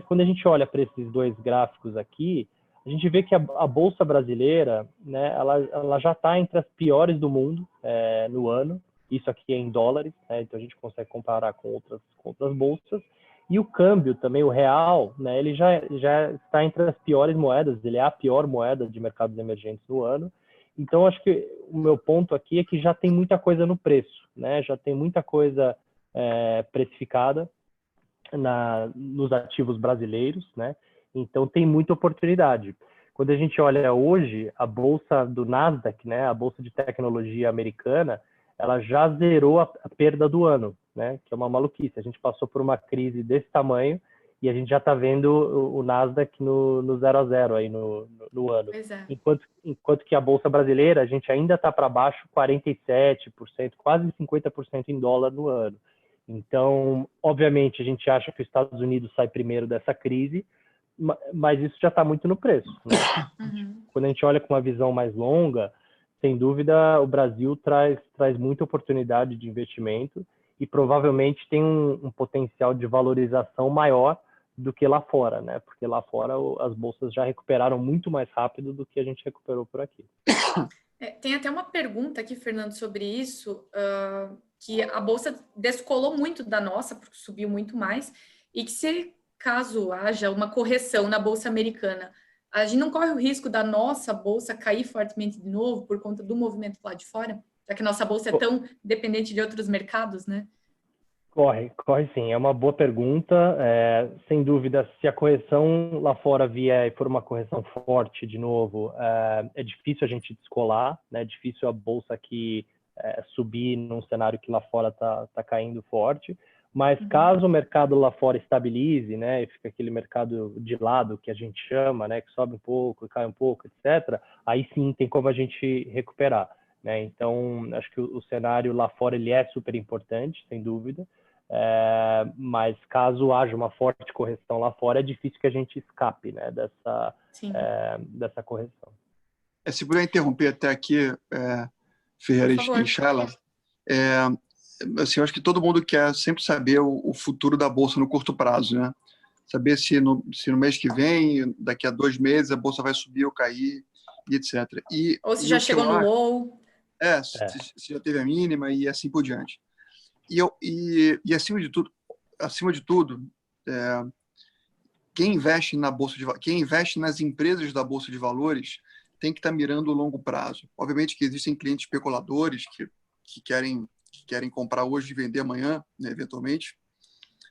quando a gente olha para esses dois gráficos aqui, a gente vê que a Bolsa Brasileira, né, ela já está entre as piores do mundo no ano, isso aqui é em dólares, né, então a gente consegue comparar com outras bolsas. E o câmbio também, o real, né, ele já está entre as piores moedas, ele é a pior moeda de mercados emergentes no ano. Então, acho que o meu ponto aqui é que já tem muita coisa no preço, né, já tem muita coisa precificada nos ativos brasileiros, né, então tem muita oportunidade. Quando a gente olha hoje, a bolsa do Nasdaq, né, a bolsa de tecnologia americana, ela já zerou a perda do ano, né? Que é uma maluquice. A gente passou por uma crise desse tamanho e a gente já está vendo o Nasdaq no 0 a 0 aí no ano. Pois é. Enquanto que a Bolsa Brasileira, a gente ainda está para baixo 47%, quase 50% em dólar no ano. Então, obviamente, a gente acha que os Estados Unidos sai primeiro dessa crise, mas isso já está muito no preço, né? Uhum. Quando a gente olha com uma visão mais longa, sem dúvida, o Brasil traz muita oportunidade de investimento e provavelmente tem um potencial de valorização maior do que lá fora, né? Porque lá fora as bolsas já recuperaram muito mais rápido do que a gente recuperou por aqui. Tem até uma pergunta aqui, Fernando, sobre isso, que a bolsa descolou muito da nossa, porque subiu muito mais, e que se caso haja uma correção na bolsa americana, a gente não corre o risco da nossa bolsa cair fortemente de novo por conta do movimento lá de fora, já que a nossa bolsa é tão dependente de outros mercados, né? Corre sim. É uma boa pergunta. Sem dúvida, se a correção lá fora vier e for uma correção forte de novo, é difícil a gente descolar, né? É difícil a bolsa aqui subir num cenário que lá fora tá caindo forte. Mas caso o mercado lá fora estabilize, né, e fica aquele mercado de lado que a gente chama, né, que sobe um pouco e cai um pouco, etc., aí sim tem como a gente recuperar, né? Então, acho que o cenário lá fora ele é super importante, sem dúvida. Mas caso haja uma forte correção lá fora, é difícil que a gente escape, né, dessa correção. Se puder interromper até aqui, Ferreira e Shayla, assim, eu acho que todo mundo quer sempre saber o futuro da Bolsa no curto prazo, né? Saber se no mês que vem, daqui a 2 meses, a Bolsa vai subir ou cair, e etc. Ou se já chegou no low. Se já teve a mínima e assim por diante. E acima de tudo, quem investe quem investe nas empresas da Bolsa de Valores tem que estar mirando o longo prazo. Obviamente que existem clientes especuladores que querem comprar hoje e vender amanhã, né, eventualmente,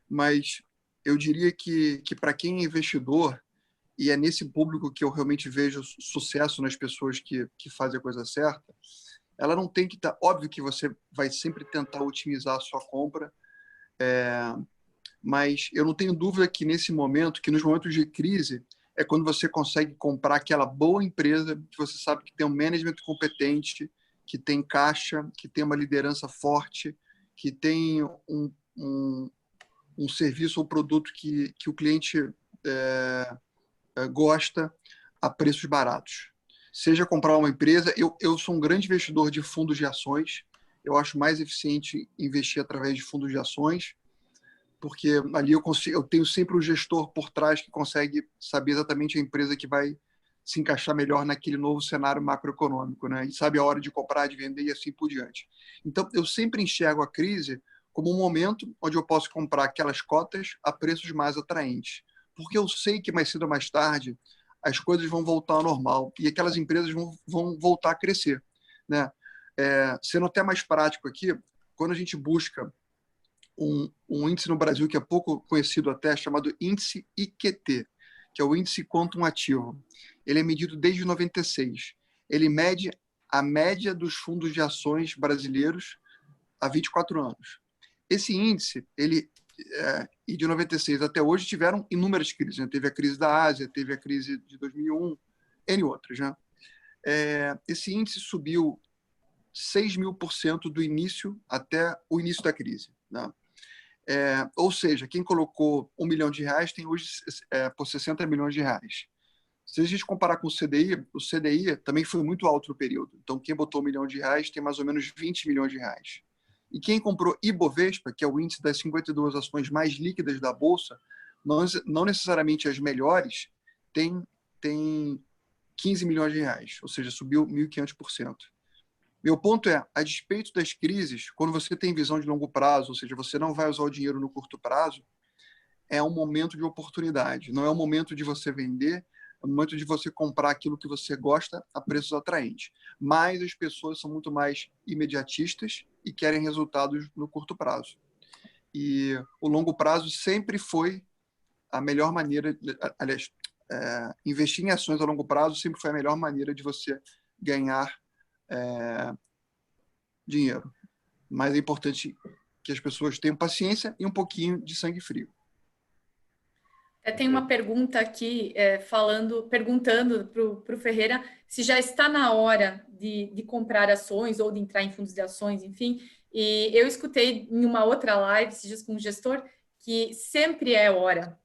mas eu diria que para quem é investidor, e é nesse público que eu realmente vejo sucesso nas pessoas que fazem a coisa certa, ela não tem que estar... Óbvio que você vai sempre tentar otimizar a sua compra, mas eu não tenho dúvida que nesse momento, que nos momentos de crise, é quando você consegue comprar aquela boa empresa que você sabe que tem um management competente, que tem caixa, que tem uma liderança forte, que tem um serviço ou produto que o cliente gosta a preços baratos. Seja comprar uma empresa, eu sou um grande investidor de fundos de ações, eu acho mais eficiente investir através de fundos de ações, porque ali eu tenho sempre um gestor por trás que consegue saber exatamente a empresa que vai se encaixar melhor naquele novo cenário macroeconômico, né? E sabe a hora de comprar, de vender e assim por diante. Então, eu sempre enxergo a crise como um momento onde eu posso comprar aquelas cotas a preços mais atraentes, porque eu sei que mais cedo ou mais tarde as coisas vão voltar ao normal e aquelas empresas vão voltar a crescer, né? Sendo até mais prático aqui, quando a gente busca um índice no Brasil que é pouco conhecido até, chamado índice IQT, que é o índice Quantum Ativo. Ele é medido desde 96. Ele mede a média dos fundos de ações brasileiros há 24 anos. Esse índice, e de 96 até hoje, tiveram inúmeras crises, né? Teve a crise da Ásia, teve a crise de 2001, entre outras, né? Esse índice subiu 6.000% do início até o início da crise, né? Ou seja, quem colocou R$1 milhão tem hoje por 60 milhões de reais. Se a gente comparar com o CDI também foi muito alto no período. Então, quem botou R$1 milhão tem mais ou menos 20 milhões de reais. E quem comprou Ibovespa, que é o índice das 52 ações mais líquidas da Bolsa, não necessariamente as melhores, tem 15 milhões de reais, ou seja, subiu 1.500%. Meu ponto é, a despeito das crises, quando você tem visão de longo prazo, ou seja, você não vai usar o dinheiro no curto prazo, é um momento de oportunidade. Não é um momento de você vender, é um momento de você comprar aquilo que você gosta a preços atraentes. Mas as pessoas são muito mais imediatistas e querem resultados no curto prazo. E o longo prazo sempre foi a melhor maneira... Aliás, investir em ações a longo prazo sempre foi a melhor maneira de você ganhar dinheiro. Mas é importante que as pessoas tenham paciência e um pouquinho de sangue frio. Tem uma pergunta aqui perguntando para o Ferreira se já está na hora de comprar ações ou de entrar em fundos de ações, enfim. E eu escutei em uma outra live, esses dias com um gestor, que sempre é hora.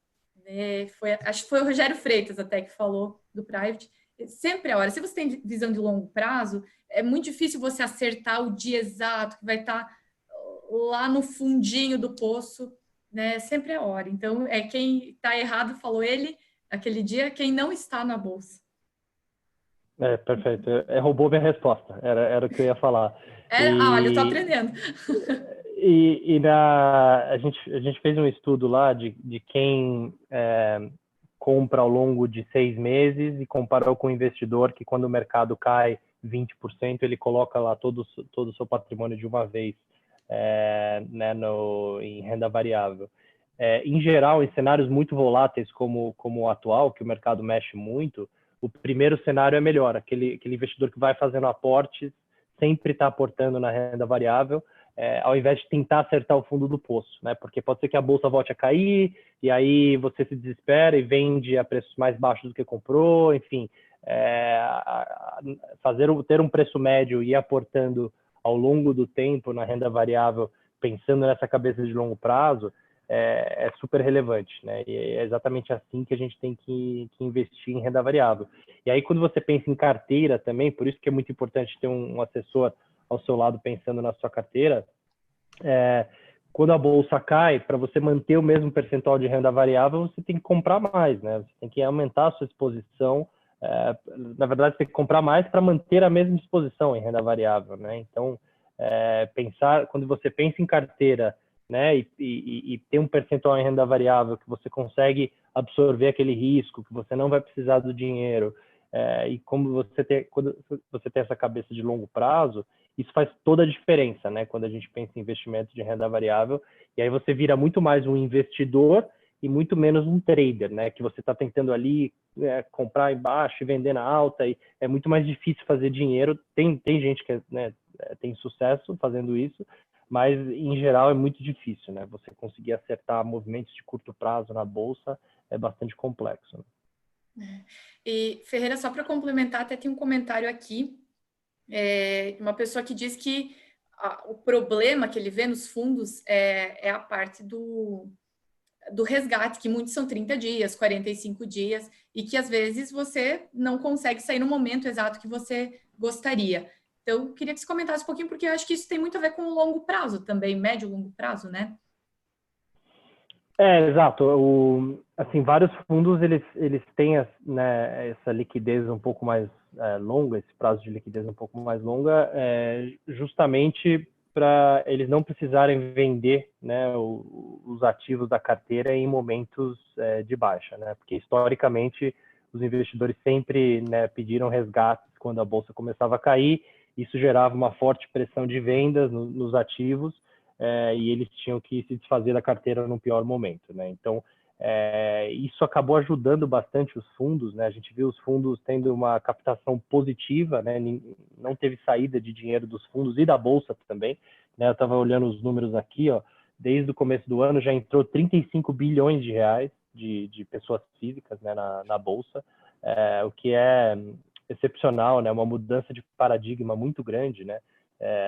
Acho que foi o Rogério Freitas até que falou do Private. Sempre é hora. Se você tem visão de longo prazo, é muito difícil você acertar o dia exato, que vai estar lá no fundinho do poço, né? Sempre é hora. Então, quem está errado, falou ele, aquele dia, quem não está na bolsa. Perfeito. Roubou minha resposta. Era o que eu ia falar. Olha, eu estou aprendendo. A gente fez um estudo lá de quem compra ao longo de 6 meses e comparou com o investidor que, quando o mercado cai 20%, ele coloca lá todo o seu patrimônio de uma vez, né, em renda variável. Em geral, em cenários muito voláteis como o atual, que o mercado mexe muito, o primeiro cenário é melhor. Aquele investidor que vai fazendo aportes sempre está aportando na renda variável, ao invés de tentar acertar o fundo do poço, né? Porque pode ser que a bolsa volte a cair e aí você se desespera e vende a preços mais baixos do que comprou, enfim. Ter um preço médio e ir aportando ao longo do tempo na renda variável, pensando nessa cabeça de longo prazo, é super relevante, né? E é exatamente assim que a gente tem que investir em renda variável. E aí, quando você pensa em carteira também, por isso que é muito importante ter um assessor ao seu lado pensando na sua carteira, quando a bolsa cai, para você manter o mesmo percentual de renda variável, você tem que comprar mais, né? Você tem que aumentar a sua exposição. Na verdade, você tem que comprar mais para manter a mesma exposição em renda variável, né? Então, quando você pensa em carteira, né, e ter um percentual em renda variável que você consegue absorver aquele risco, que você não vai precisar do dinheiro, e quando você tem essa cabeça de longo prazo, isso faz toda a diferença, né, quando a gente pensa em investimento de renda variável, e aí você vira muito mais um investidor e muito menos um trader, né, que você está tentando ali comprar embaixo e vender na alta, e é muito mais difícil fazer dinheiro. Tem gente que tem sucesso fazendo isso, mas em geral é muito difícil, né? Você conseguir acertar movimentos de curto prazo na bolsa é bastante complexo, né? E Ferreira, só para complementar, até tem um comentário aqui, uma pessoa que diz que o problema que ele vê nos fundos é a parte do resgate, que muitos são 30 dias, 45 dias, e que às vezes você não consegue sair no momento exato que você gostaria. Então, eu queria que você comentasse um pouquinho, porque eu acho que isso tem muito a ver com o longo prazo também, médio e longo prazo, né? Exato. Assim, vários fundos, eles têm, né, essa liquidez um pouco mais longa, esse prazo de liquidez um pouco mais longa, justamente para eles não precisarem vender, né, os ativos da carteira em momentos de baixa, né? Porque, historicamente, os investidores sempre, né, pediram resgates quando a bolsa começava a cair. Isso gerava uma forte pressão de vendas nos ativos, e eles tinham que se desfazer da carteira no pior momento, né? Então, isso acabou ajudando bastante os fundos, né? A gente viu os fundos tendo uma captação positiva, né? Não teve saída de dinheiro dos fundos e da bolsa também, né? Eu estava olhando os números aqui, ó, desde o começo do ano já entrou 35 bilhões de reais de pessoas físicas, né, na bolsa, o que é excepcional, né? Uma mudança de paradigma muito grande, né?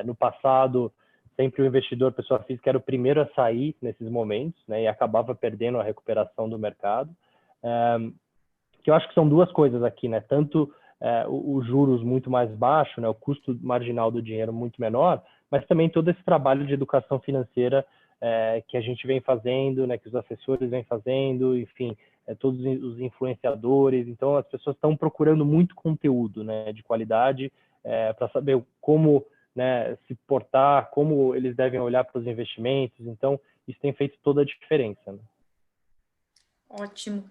No passado, sempre o investidor, pessoa física, era o primeiro a sair nesses momentos, né? E acabava perdendo a recuperação do mercado. Que eu acho que são duas coisas aqui, né? Tanto os juros muito mais baixo, né? O custo marginal do dinheiro muito menor, mas também todo esse trabalho de educação financeira que a gente vem fazendo, né? Que os assessores vêm fazendo, enfim, todos os influenciadores. Então, as pessoas estão procurando muito conteúdo, né? De qualidade, para saber como, né, se portar, como eles devem olhar para os investimentos. Então, isso tem feito toda a diferença, né? Ótimo.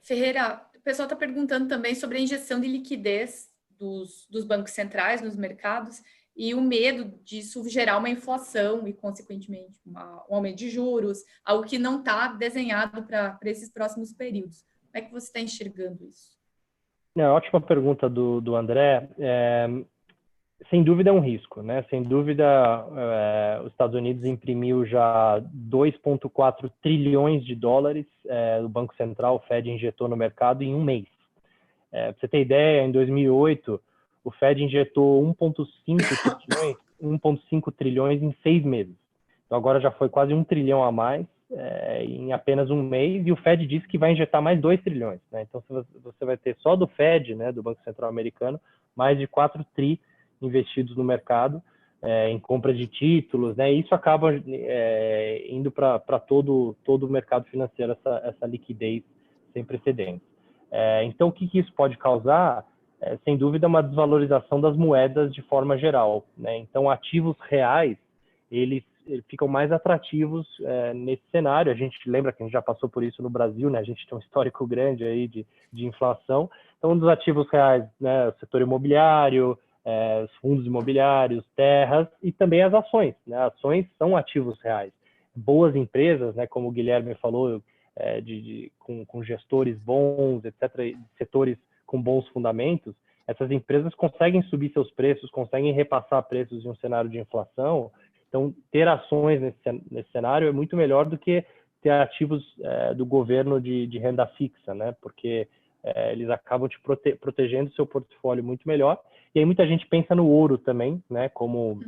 Ferreira, o pessoal está perguntando também sobre a injeção de liquidez dos bancos centrais nos mercados e o medo disso gerar uma inflação e, consequentemente, um aumento de juros, algo que não está desenhado para esses próximos períodos. Como é que você está enxergando isso? Ótima pergunta do André. Sem dúvida é um risco, né? Sem dúvida, os Estados Unidos imprimiu já 2,4 trilhões de dólares, o Banco Central, o Fed, injetou no mercado em um mês. Para você ter ideia, em 2008, o Fed injetou 1,5 trilhões em 6 meses. Então agora já foi quase 1 trilhão a mais em apenas um mês, e o Fed disse que vai injetar mais 2 trilhões. Né? Então você vai ter só do Fed, né, do Banco Central Americano, mais de 4 tri investidos no mercado, em compra de títulos, né? E isso acaba indo para todo o mercado financeiro, essa liquidez sem precedentes. Então, o que isso pode causar? Sem dúvida, uma desvalorização das moedas de forma geral, né? Então, ativos reais, eles ficam mais atrativos nesse cenário. A gente lembra que a gente já passou por isso no Brasil, né? A gente tem um histórico grande aí de inflação. Então, um dos ativos reais, né, o setor imobiliário, os fundos imobiliários, terras e também as ações, né? Ações são ativos reais. Boas empresas, né, como o Guilherme falou, com gestores bons, etc., setores com bons fundamentos, essas empresas conseguem subir seus preços, conseguem repassar preços em um cenário de inflação. Então, ter ações nesse cenário é muito melhor do que ter ativos do governo de renda fixa, né? Porque eles acabam te protegendo o seu portfólio muito melhor. E aí muita gente pensa no ouro também, né? Como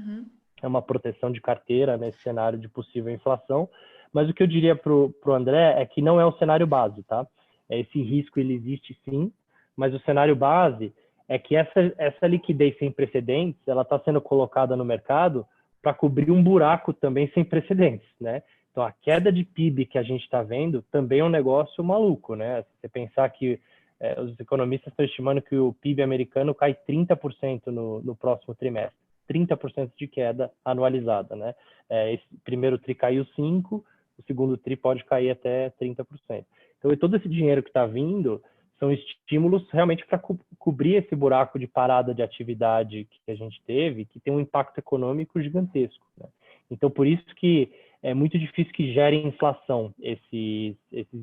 é uma proteção de carteira nesse cenário de possível inflação. Mas o que eu diria para o André é que não é o cenário base, tá? Esse risco ele existe sim, mas o cenário base é que essa liquidez sem precedentes, ela está sendo colocada no mercado para cobrir um buraco também sem precedentes, né? Então, a queda de PIB que a gente está vendo também é um negócio maluco, né? Se você pensar que os economistas estão estimando que o PIB americano cai 30% no próximo trimestre. 30% de queda anualizada, né? Esse primeiro TRI caiu 5%, o segundo TRI pode cair até 30%. Então, todo esse dinheiro que está vindo são estímulos realmente para cobrir esse buraco de parada de atividade que a gente teve, que tem um impacto econômico gigantesco, né? Então, por isso que é muito difícil que gere inflação esses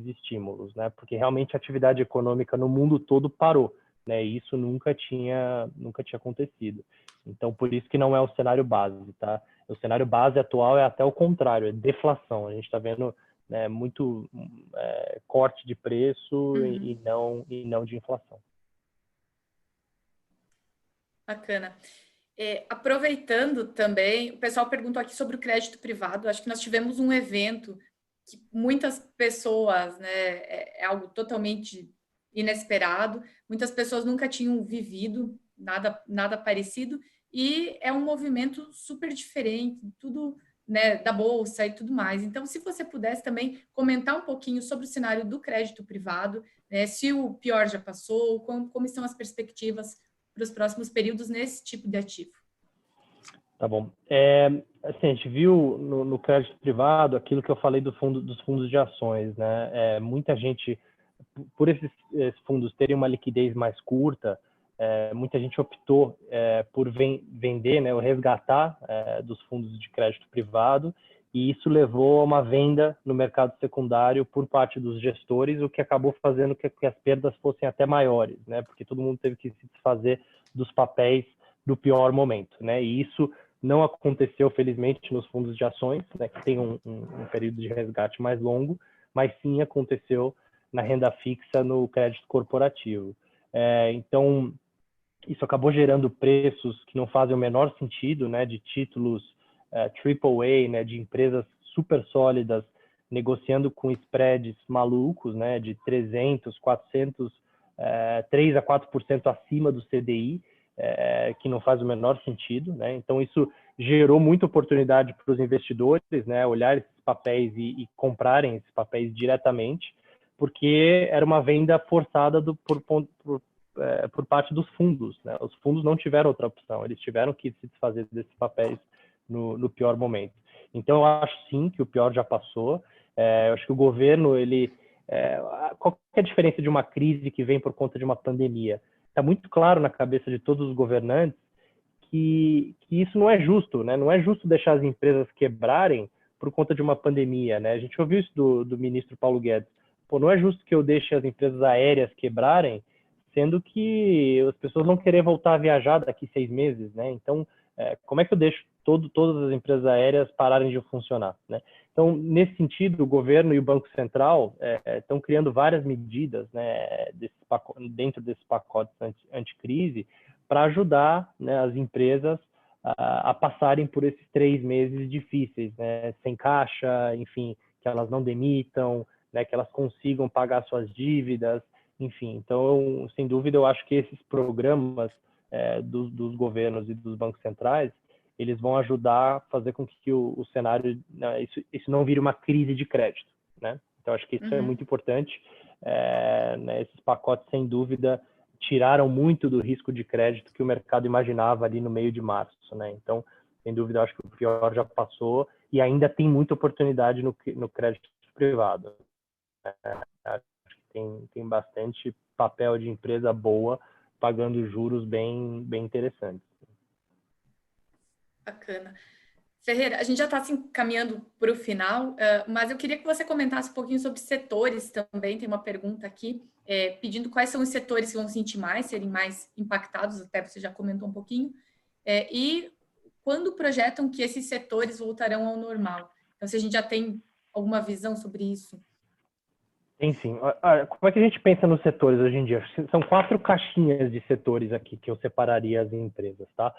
estímulos, né? Porque realmente a atividade econômica no mundo todo parou, né? E isso nunca tinha acontecido. Então, por isso que não é o cenário base, tá? O cenário base atual é até o contrário, é deflação. A gente está vendo, né, muito corte de preço e não de inflação. Bacana. Aproveitando também, o pessoal perguntou aqui sobre o crédito privado. Acho que nós tivemos um evento que muitas pessoas, né, é algo totalmente inesperado. Muitas pessoas nunca tinham vivido nada parecido e é um movimento super diferente, tudo, né, da bolsa e tudo mais. Então, se você pudesse também comentar um pouquinho sobre o cenário do crédito privado, né, se o pior já passou, como estão as perspectivas para os próximos períodos nesse tipo de ativo. Tá bom. Assim, a gente viu no crédito privado aquilo que eu falei dos fundos de ações, né? Muita gente, por esses fundos terem uma liquidez mais curta, muita gente optou por vender, né, ou resgatar dos fundos de crédito privado, e isso levou a uma venda no mercado secundário por parte dos gestores, o que acabou fazendo que as perdas fossem até maiores, né? Porque todo mundo teve que se desfazer dos papéis do pior momento, né? E isso não aconteceu, felizmente, nos fundos de ações, né, que tem um período de resgate mais longo, mas sim aconteceu na renda fixa, no crédito corporativo. Então, isso acabou gerando preços que não fazem o menor sentido, né, de títulos AAA, né, de empresas super sólidas, negociando com spreads malucos, né, de 300, 400, 3 a 4% acima do CDI, que não faz o menor sentido, né? Então, isso gerou muita oportunidade para os investidores, né, olhar esses papéis e comprarem esses papéis diretamente, porque era uma venda forçada por parte dos fundos, né? Os fundos não tiveram outra opção, eles tiveram que se desfazer desses papéis no pior momento. Então, eu acho sim que o pior já passou. Eu acho que o governo, qual é a diferença de uma crise que vem por conta de uma pandemia? Está muito claro na cabeça de todos os governantes que isso não é justo, né? Não é justo deixar as empresas quebrarem por conta de uma pandemia, né? A gente ouviu isso do ministro Paulo Guedes. Pô, não é justo que eu deixe as empresas aéreas quebrarem sendo que as pessoas vão querer voltar a viajar daqui 6 meses, né? Então, como é que eu deixo todas as empresas aéreas pararem de funcionar, né? Então, nesse sentido, o governo e o Banco Central estão criando várias medidas, né, dentro desses pacotes anticrise para ajudar, né, as empresas a passarem por esses 3 meses difíceis, né, sem caixa, enfim, que elas não demitam, né, que elas consigam pagar suas dívidas, enfim. Então, sem dúvida, eu acho que esses programas dos governos e dos bancos centrais, eles vão ajudar a fazer com que o cenário, né, isso não vire uma crise de crédito, né? Então, acho que isso é muito importante. Né, esses pacotes, sem dúvida, tiraram muito do risco de crédito que o mercado imaginava ali no meio de março, né? Então, sem dúvida, acho que o pior já passou e ainda tem muita oportunidade no crédito privado. Acho que tem bastante papel de empresa boa pagando juros bem interessantes. Bacana. Ferreira, a gente já está se encaminhando para o final, mas eu queria que você comentasse um pouquinho sobre setores também. Tem uma pergunta aqui, pedindo quais são os setores que vão serem mais impactados, até você já comentou um pouquinho, e quando projetam que esses setores voltarão ao normal. Então, se a gente já tem alguma visão sobre isso. Tem sim. Como é que a gente pensa nos setores hoje em dia? São 4 caixinhas de setores aqui que eu separaria as empresas, tá?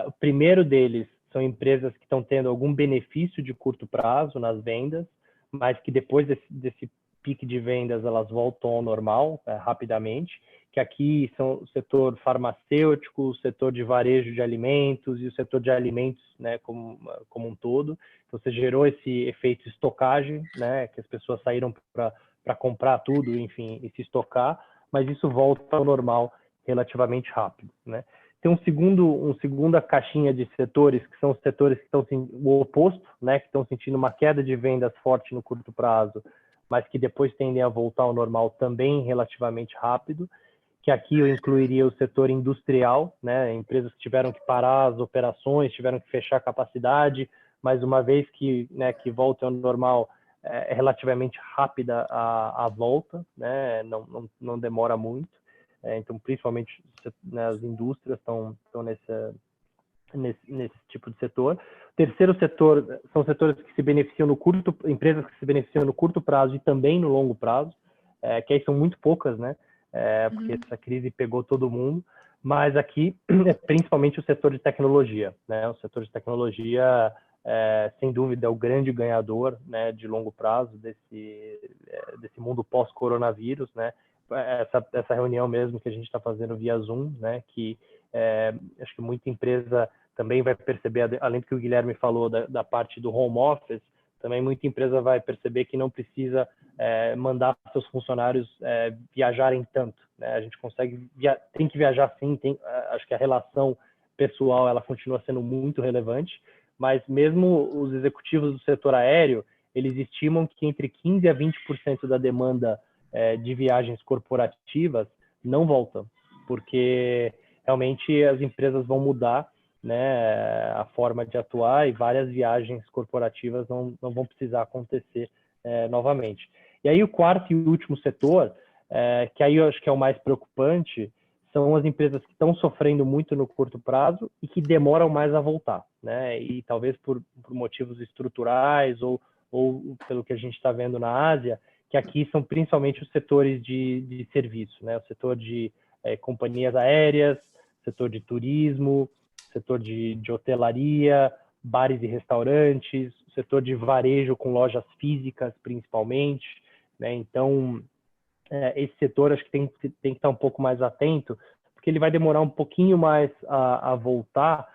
O primeiro deles são empresas que estão tendo algum benefício de curto prazo nas vendas, mas que depois desse pique de vendas elas voltam ao normal rapidamente, que aqui são o setor farmacêutico, o setor de varejo de alimentos e o setor de alimentos, né, como um todo. Então, você gerou esse efeito estocagem, né, que as pessoas saíram para comprar tudo, enfim, e se estocar, mas isso volta ao normal relativamente rápido, né? Tem uma segunda caixinha de setores, que são os setores que estão o oposto, né, que estão sentindo uma queda de vendas forte no curto prazo, mas que depois tendem a voltar ao normal também relativamente rápido, que aqui eu incluiria o setor industrial, né, empresas que tiveram que parar as operações, tiveram que fechar a capacidade, mas uma vez que volta ao normal, é relativamente rápida a volta, né, não demora muito. Então, principalmente, né, as indústrias estão nesse tipo de setor. O terceiro setor são setores que se beneficiam empresas que se beneficiam no curto prazo e também no longo prazo, que aí são muito poucas, né? Porque essa crise pegou todo mundo, mas aqui é principalmente o setor de tecnologia, né? O setor de tecnologia, sem dúvida, é o grande ganhador, né, de longo prazo desse mundo pós-coronavírus, né? Essa reunião mesmo que a gente está fazendo via Zoom, né, que acho que muita empresa também vai perceber, além do que o Guilherme falou da parte do home office, também muita empresa vai perceber que não precisa mandar seus funcionários viajarem tanto, né? A gente tem que viajar sim, acho que a relação pessoal ela continua sendo muito relevante, mas mesmo os executivos do setor aéreo, eles estimam que entre 15% a 20% da demanda de viagens corporativas não voltam, porque realmente as empresas vão mudar, né, a forma de atuar e várias viagens corporativas não vão precisar acontecer novamente. E aí o quarto e último setor, que aí eu acho que é o mais preocupante, são as empresas que estão sofrendo muito no curto prazo e que demoram mais a voltar, né? E talvez por motivos estruturais ou pelo que a gente está vendo na Ásia, que aqui são principalmente os setores de serviço, né? O setor de companhias aéreas, setor de turismo, setor de hotelaria, bares e restaurantes, setor de varejo com lojas físicas, principalmente, né? Então, esse setor acho que tem que estar um pouco mais atento, porque ele vai demorar um pouquinho mais a voltar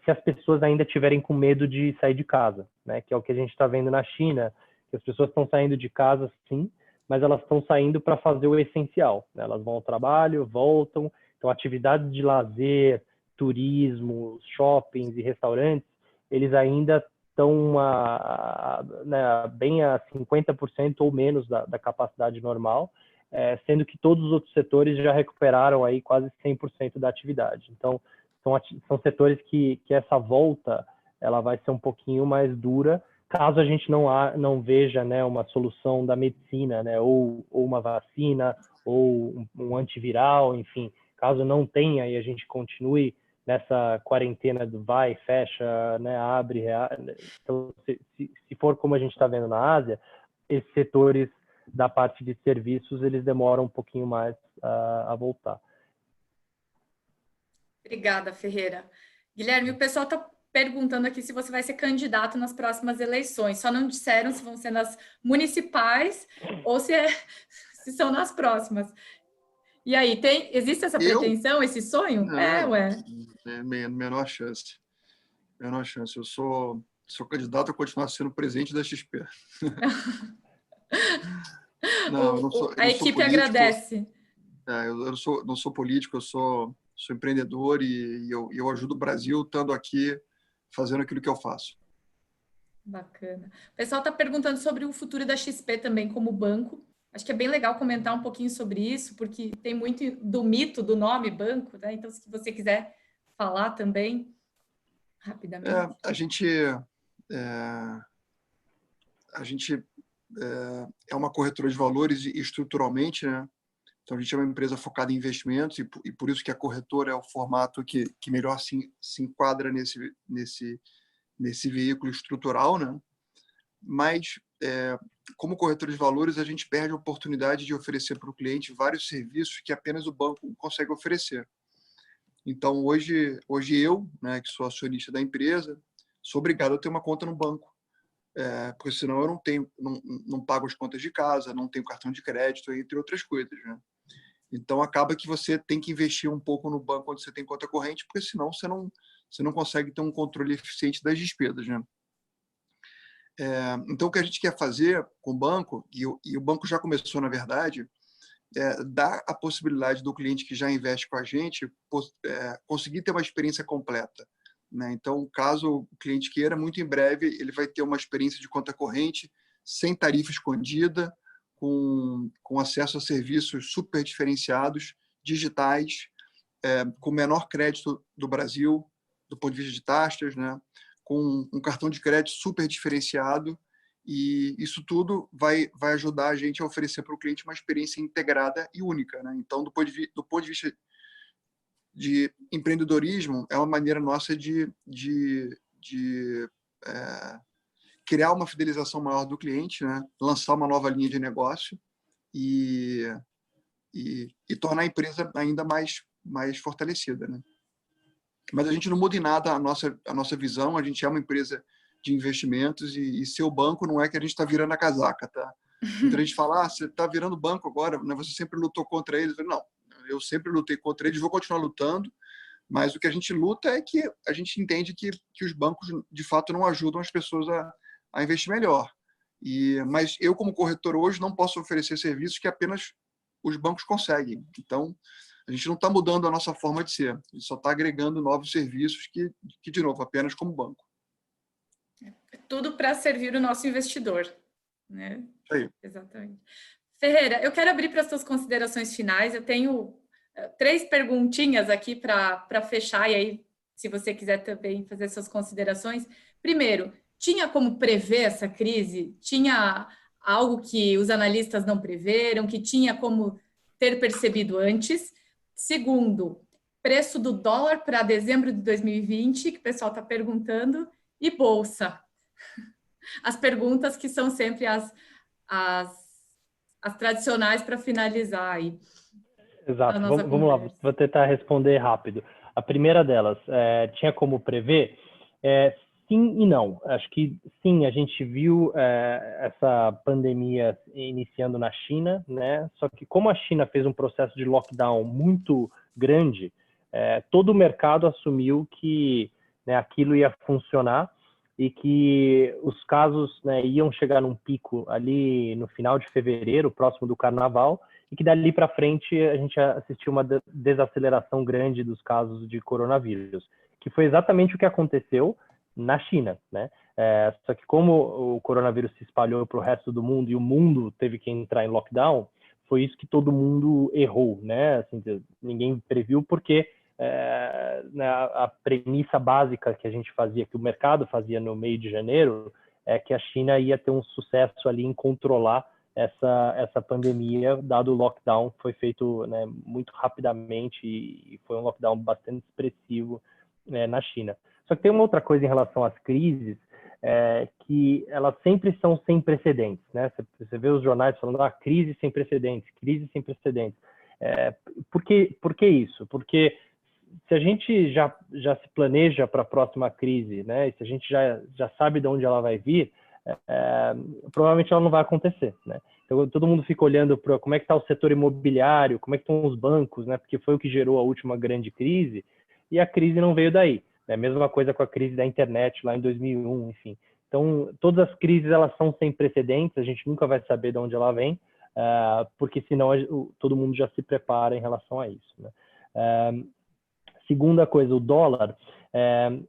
se as pessoas ainda tiverem com medo de sair de casa, né? Que é o que a gente está vendo na China, que as pessoas estão saindo de casa, sim, mas elas estão saindo para fazer o essencial, né? Elas vão ao trabalho, voltam, então atividades de lazer, turismo, shoppings e restaurantes, eles ainda estão bem a 50% ou menos da capacidade normal, sendo que todos os outros setores já recuperaram aí quase 100% da atividade. Então, são setores que essa volta ela vai ser um pouquinho mais dura, caso a gente não veja, né, uma solução da medicina, né, ou uma vacina, ou um antiviral, enfim, caso não tenha e a gente continue nessa quarentena do vai, fecha, né, abre, então se for como a gente está vendo na Ásia, esses setores da parte de serviços, eles demoram um pouquinho mais a voltar. Obrigada, Ferreira. Guilherme, o pessoal está perguntando aqui se você vai ser candidato nas próximas eleições. Só não disseram se vão ser nas municipais ou se são nas próximas. E aí, existe essa pretensão, esse sonho? Não, ué. Menor chance. Menor chance. Eu sou candidato a continuar sendo presidente da XP. Não, eu não sou, a equipe agradece. Eu não sou político, eu sou empreendedor e eu ajudo o Brasil estando aqui fazendo aquilo que eu faço. Bacana. O pessoal está perguntando sobre o futuro da XP também como banco. Acho que é bem legal comentar um pouquinho sobre isso, porque tem muito do mito do nome banco, né? Então, se você quiser falar também, rapidamente. A gente é uma corretora de valores e estruturalmente, né? Então, a gente é uma empresa focada em investimentos e por isso que a corretora é o formato que melhor se enquadra nesse veículo estrutural, né? Mas, como corretora de valores, a gente perde a oportunidade de oferecer para o cliente vários serviços que apenas o banco consegue oferecer. Então, hoje eu, né, que sou acionista da empresa, sou obrigado a ter uma conta no banco, porque senão eu não pago as contas de casa, não tenho cartão de crédito, entre outras coisas, né? Então, acaba que você tem que investir um pouco no banco onde você tem conta corrente, porque senão você não consegue ter um controle eficiente das despesas, né? Então, o que a gente quer fazer com o banco, e o banco já começou, na verdade, dar a possibilidade do cliente que já investe com a gente conseguir ter uma experiência completa, né? Então, caso o cliente queira, muito em breve, ele vai ter uma experiência de conta corrente, sem tarifa escondida, com acesso a serviços super diferenciados, digitais, com o menor crédito do Brasil, do ponto de vista de taxas, né? Com um cartão de crédito super diferenciado, e isso tudo vai ajudar a gente a oferecer para o cliente uma experiência integrada e única, né? Então, do ponto de vista de empreendedorismo, é uma maneira nossa de criar uma fidelização maior do cliente, né? Lançar uma nova linha de negócio e tornar a empresa ainda mais fortalecida, né? Mas a gente não muda em nada a nossa visão. A gente é uma empresa de investimentos e seu banco não é que a gente está virando a casaca, tá? Então a gente fala, você está virando banco agora, né? Você sempre lutou contra eles. Não, eu sempre lutei contra eles, vou continuar lutando, mas o que a gente luta é que a gente entende que os bancos, de fato, não ajudam as pessoas a investir melhor. Mas eu, como corretor hoje, não posso oferecer serviços que apenas os bancos conseguem. Então, a gente não está mudando a nossa forma de ser, a gente só está agregando novos serviços que, de novo, apenas como banco. Tudo para servir o nosso investidor, né? Isso aí. Exatamente. Ferreira, eu quero abrir para as suas considerações finais. Eu tenho 3 perguntinhas aqui para fechar, e aí, se você quiser também fazer suas considerações. Primeiro, tinha como prever essa crise? Tinha algo que os analistas não preveram, que tinha como ter percebido antes? Segundo, preço do dólar para dezembro de 2020, que o pessoal está perguntando, e bolsa. As perguntas que são sempre as tradicionais para finalizar aí. Exato, vamos lá, vou tentar responder rápido. A primeira delas, tinha como prever? Sim e não. Acho que sim, a gente viu essa pandemia iniciando na China, né? Só que como a China fez um processo de lockdown muito grande, todo o mercado assumiu que, né, aquilo ia funcionar e que os casos, né, iam chegar num pico ali no final de fevereiro, próximo do Carnaval, e que dali para frente a gente assistiu uma desaceleração grande dos casos de coronavírus, que foi exatamente o que aconteceu na China, né? Só que como o coronavírus se espalhou para o resto do mundo e o mundo teve que entrar em lockdown, foi isso que todo mundo errou, né? Assim, ninguém previu porque a premissa básica que a gente fazia, que o mercado fazia no meio de janeiro, é que a China ia ter um sucesso ali em controlar essa pandemia, dado o lockdown, foi feito, né, muito rapidamente e foi um lockdown bastante expressivo, né, na China. Só que tem uma outra coisa em relação às crises, que elas sempre são sem precedentes, né? Você vê os jornais falando, crise sem precedentes, crise sem precedentes. Por que isso? Porque se a gente já se planeja para a próxima crise, né? E se a gente já sabe de onde ela vai vir, provavelmente ela não vai acontecer, né? Então todo mundo fica olhando para como é que está o setor imobiliário, como é que estão os bancos, né? Porque foi o que gerou a última grande crise e a crise não veio daí. É a mesma coisa com a crise da internet lá em 2001, enfim. Então todas as crises elas são sem precedentes, a gente nunca vai saber de onde ela vem, porque senão todo mundo já se prepara em relação a isso, né? Segunda coisa, o dólar,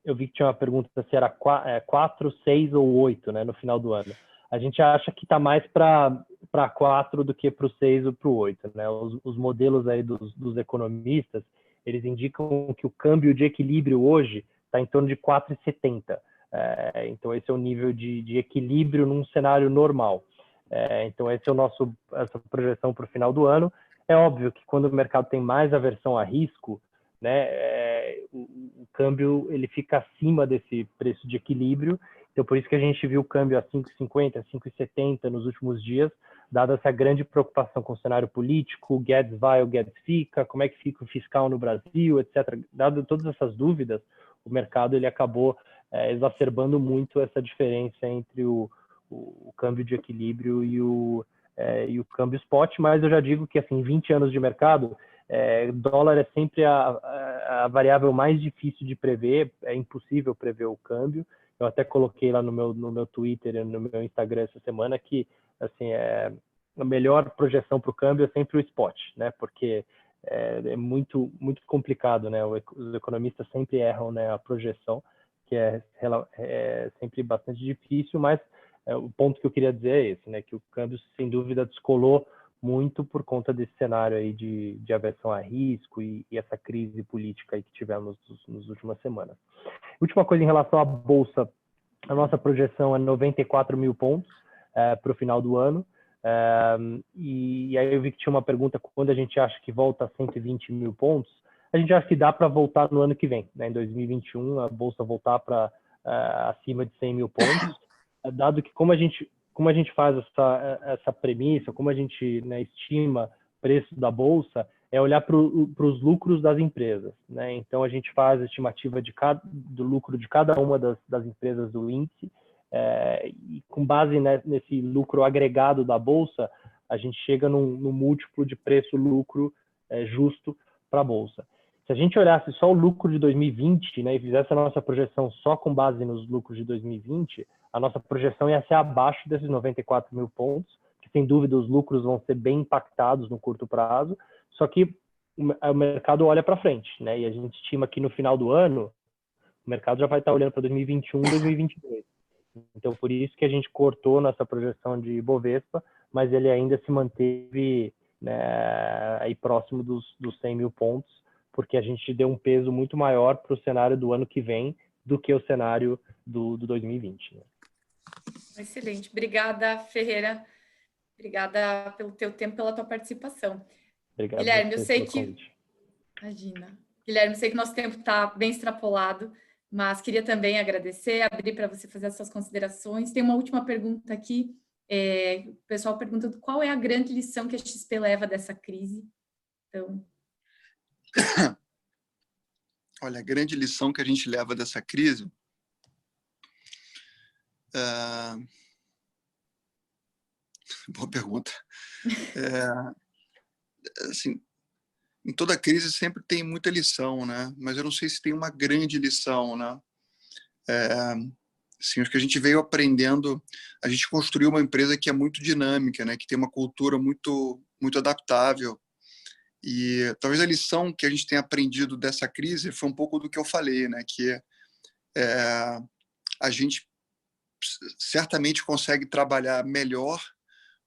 eu vi que tinha uma pergunta se era 4, 6 ou 8, né, no final do ano. A gente acha que está mais para 4 do que para o 6 ou para o 8. Né? Os modelos aí dos economistas, eles indicam que o câmbio de equilíbrio hoje está em torno de 4,70. Então, esse é o nível de equilíbrio num cenário normal. Então, essa projeção para o final do ano. É óbvio que quando o mercado tem mais aversão a risco, né, o câmbio ele fica acima desse preço de equilíbrio. Então, por isso que a gente viu o câmbio a 5,50, 5,70 nos últimos dias, dada essa grande preocupação com o cenário político, o Guedes vai, o Guedes fica, como é que fica o fiscal no Brasil, etc. Dado todas essas dúvidas, o mercado ele acabou exacerbando muito essa diferença entre o câmbio de equilíbrio e o câmbio spot, mas eu já digo que, assim, 20 anos de mercado, dólar é sempre a variável mais difícil de prever, é impossível prever o câmbio. Eu até coloquei lá no meu Twitter e no meu Instagram essa semana que, assim, a melhor projeção para o câmbio é sempre o spot, né? Porque é muito, muito complicado, né? Os economistas sempre erram, né, a projeção, que é sempre bastante difícil, mas o ponto que eu queria dizer é esse, né? Que o câmbio, sem dúvida, descolou muito por conta desse cenário aí de aversão a risco e essa crise política aí que tivemos nas últimas semanas. Última coisa em relação à Bolsa, a nossa projeção é 94 mil pontos para o final do ano. E aí eu vi que tinha uma pergunta, quando a gente acha que volta a 120 mil pontos, a gente acha que dá para voltar no ano que vem, né? Em 2021, a Bolsa voltar para acima de 100 mil pontos, dado que como a gente faz essa premissa, como a gente, né, estima o preço da Bolsa, é olhar para os lucros das empresas, né? Então, a gente faz a estimativa do lucro de cada uma das empresas do índice, e com base, né, nesse lucro agregado da Bolsa, a gente chega no múltiplo de preço-lucro justo para a Bolsa. Se a gente olhasse só o lucro de 2020, né, e fizesse a nossa projeção só com base nos lucros de 2020, a nossa projeção ia ser abaixo desses 94 mil pontos, que sem dúvida os lucros vão ser bem impactados no curto prazo, só que o mercado olha para frente, né? E a gente estima que no final do ano, o mercado já vai estar olhando para 2021, 2022. Então, por isso que a gente cortou nossa projeção de Ibovespa, mas ele ainda se manteve, né, aí próximo dos 100 mil pontos, porque a gente deu um peso muito maior para o cenário do ano que vem do que o cenário do 2020. Né? Excelente. Obrigada, Ferreira. Obrigada pelo teu tempo, pela tua participação. Obrigado. Guilherme, eu sei que... Imagina. Guilherme, eu sei que nosso tempo está bem extrapolado, mas queria também agradecer, abrir para você fazer as suas considerações. Tem uma última pergunta aqui. O pessoal pergunta qual é a grande lição que a XP leva dessa crise. Então... Olha, a grande lição que a gente leva dessa crise... Boa pergunta. Assim, em toda crise sempre tem muita lição, né? Mas eu não sei se tem uma grande lição, né? Assim, acho que a gente veio aprendendo, a gente construiu uma empresa que é muito dinâmica, né? Que tem uma cultura muito, muito adaptável. E talvez a lição que a gente tenha aprendido dessa crise foi um pouco do que eu falei, né? Que a gente certamente consegue trabalhar melhor,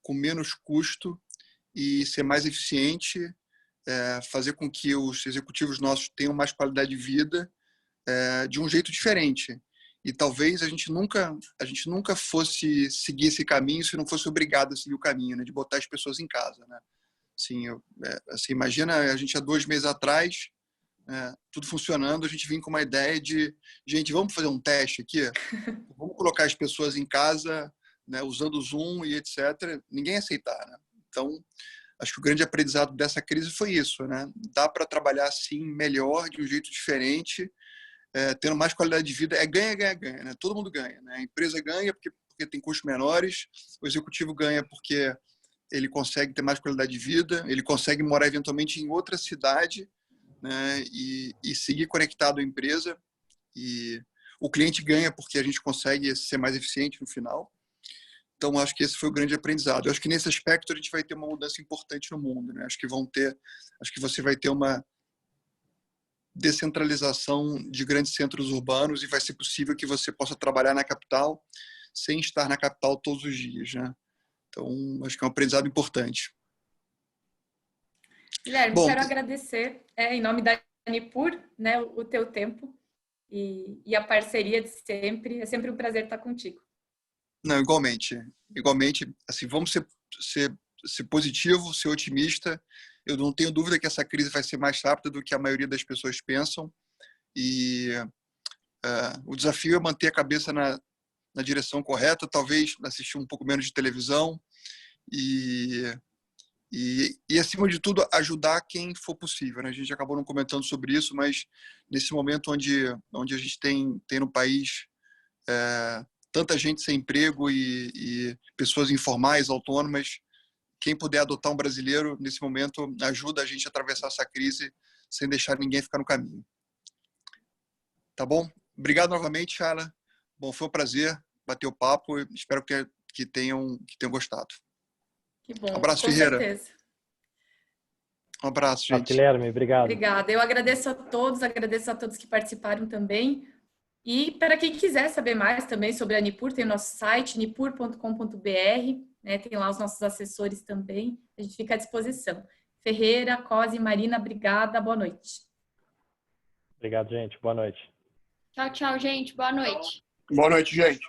com menos custo e ser mais eficiente, fazer com que os executivos nossos tenham mais qualidade de vida de um jeito diferente. e talvez a gente nunca fosse seguir esse caminho se não fosse obrigado a seguir o caminho, né, de botar as pessoas em casa, né? Assim, imagina a gente há 2 meses atrás, tudo funcionando, a gente vinha com uma ideia de, gente, vamos fazer um teste aqui, vamos colocar as pessoas em casa, né, usando o Zoom e etc. Ninguém ia aceitar, né? Então, acho que o grande aprendizado dessa crise foi isso, né? Dá para trabalhar assim melhor, de um jeito diferente, tendo mais qualidade de vida. Ganha, ganha, ganha, né? Todo mundo ganha, né? A empresa ganha porque tem custos menores, o executivo ganha porque ele consegue ter mais qualidade de vida, ele consegue morar eventualmente em outra cidade, né? E seguir conectado à empresa, e o cliente ganha porque a gente consegue ser mais eficiente no final. Então, acho que esse foi o grande aprendizado. Eu acho que nesse aspecto a gente vai ter uma mudança importante no mundo, né? Acho que você vai ter uma descentralização de grandes centros urbanos e vai ser possível que você possa trabalhar na capital sem estar na capital todos os dias, né? Então, acho que é um aprendizado importante. Guilherme, quero agradecer, em nome da Nipur, né, o teu tempo e a parceria de sempre. É sempre um prazer estar contigo. Não, igualmente. Igualmente, assim, vamos ser positivo, ser otimista. Eu não tenho dúvida que essa crise vai ser mais rápida do que a maioria das pessoas pensam. E o desafio é manter a cabeça na direção correta, talvez assistir um pouco menos de televisão e acima de tudo, ajudar quem for possível, né? A gente acabou não comentando sobre isso, mas nesse momento onde a gente tem no país tanta gente sem emprego e pessoas informais, autônomas, quem puder adotar um brasileiro nesse momento ajuda a gente a atravessar essa crise sem deixar ninguém ficar no caminho. Tá bom? Obrigado novamente, Shayla. Bom, foi um prazer bater o papo. Espero que tenham gostado. Que bom. Um abraço, com Ferreira. Certeza. Um abraço, gente. Guilherme, obrigado. Obrigada. Eu agradeço a todos que participaram também. E para quem quiser saber mais também sobre a Nipur, tem o nosso site, nipur.com.br, né? Tem lá os nossos assessores também. A gente fica à disposição. Ferreira, Cosi, Marina, obrigada. Boa noite. Obrigado, gente. Boa noite. Tchau, tchau, gente. Boa noite. Boa noite, gente.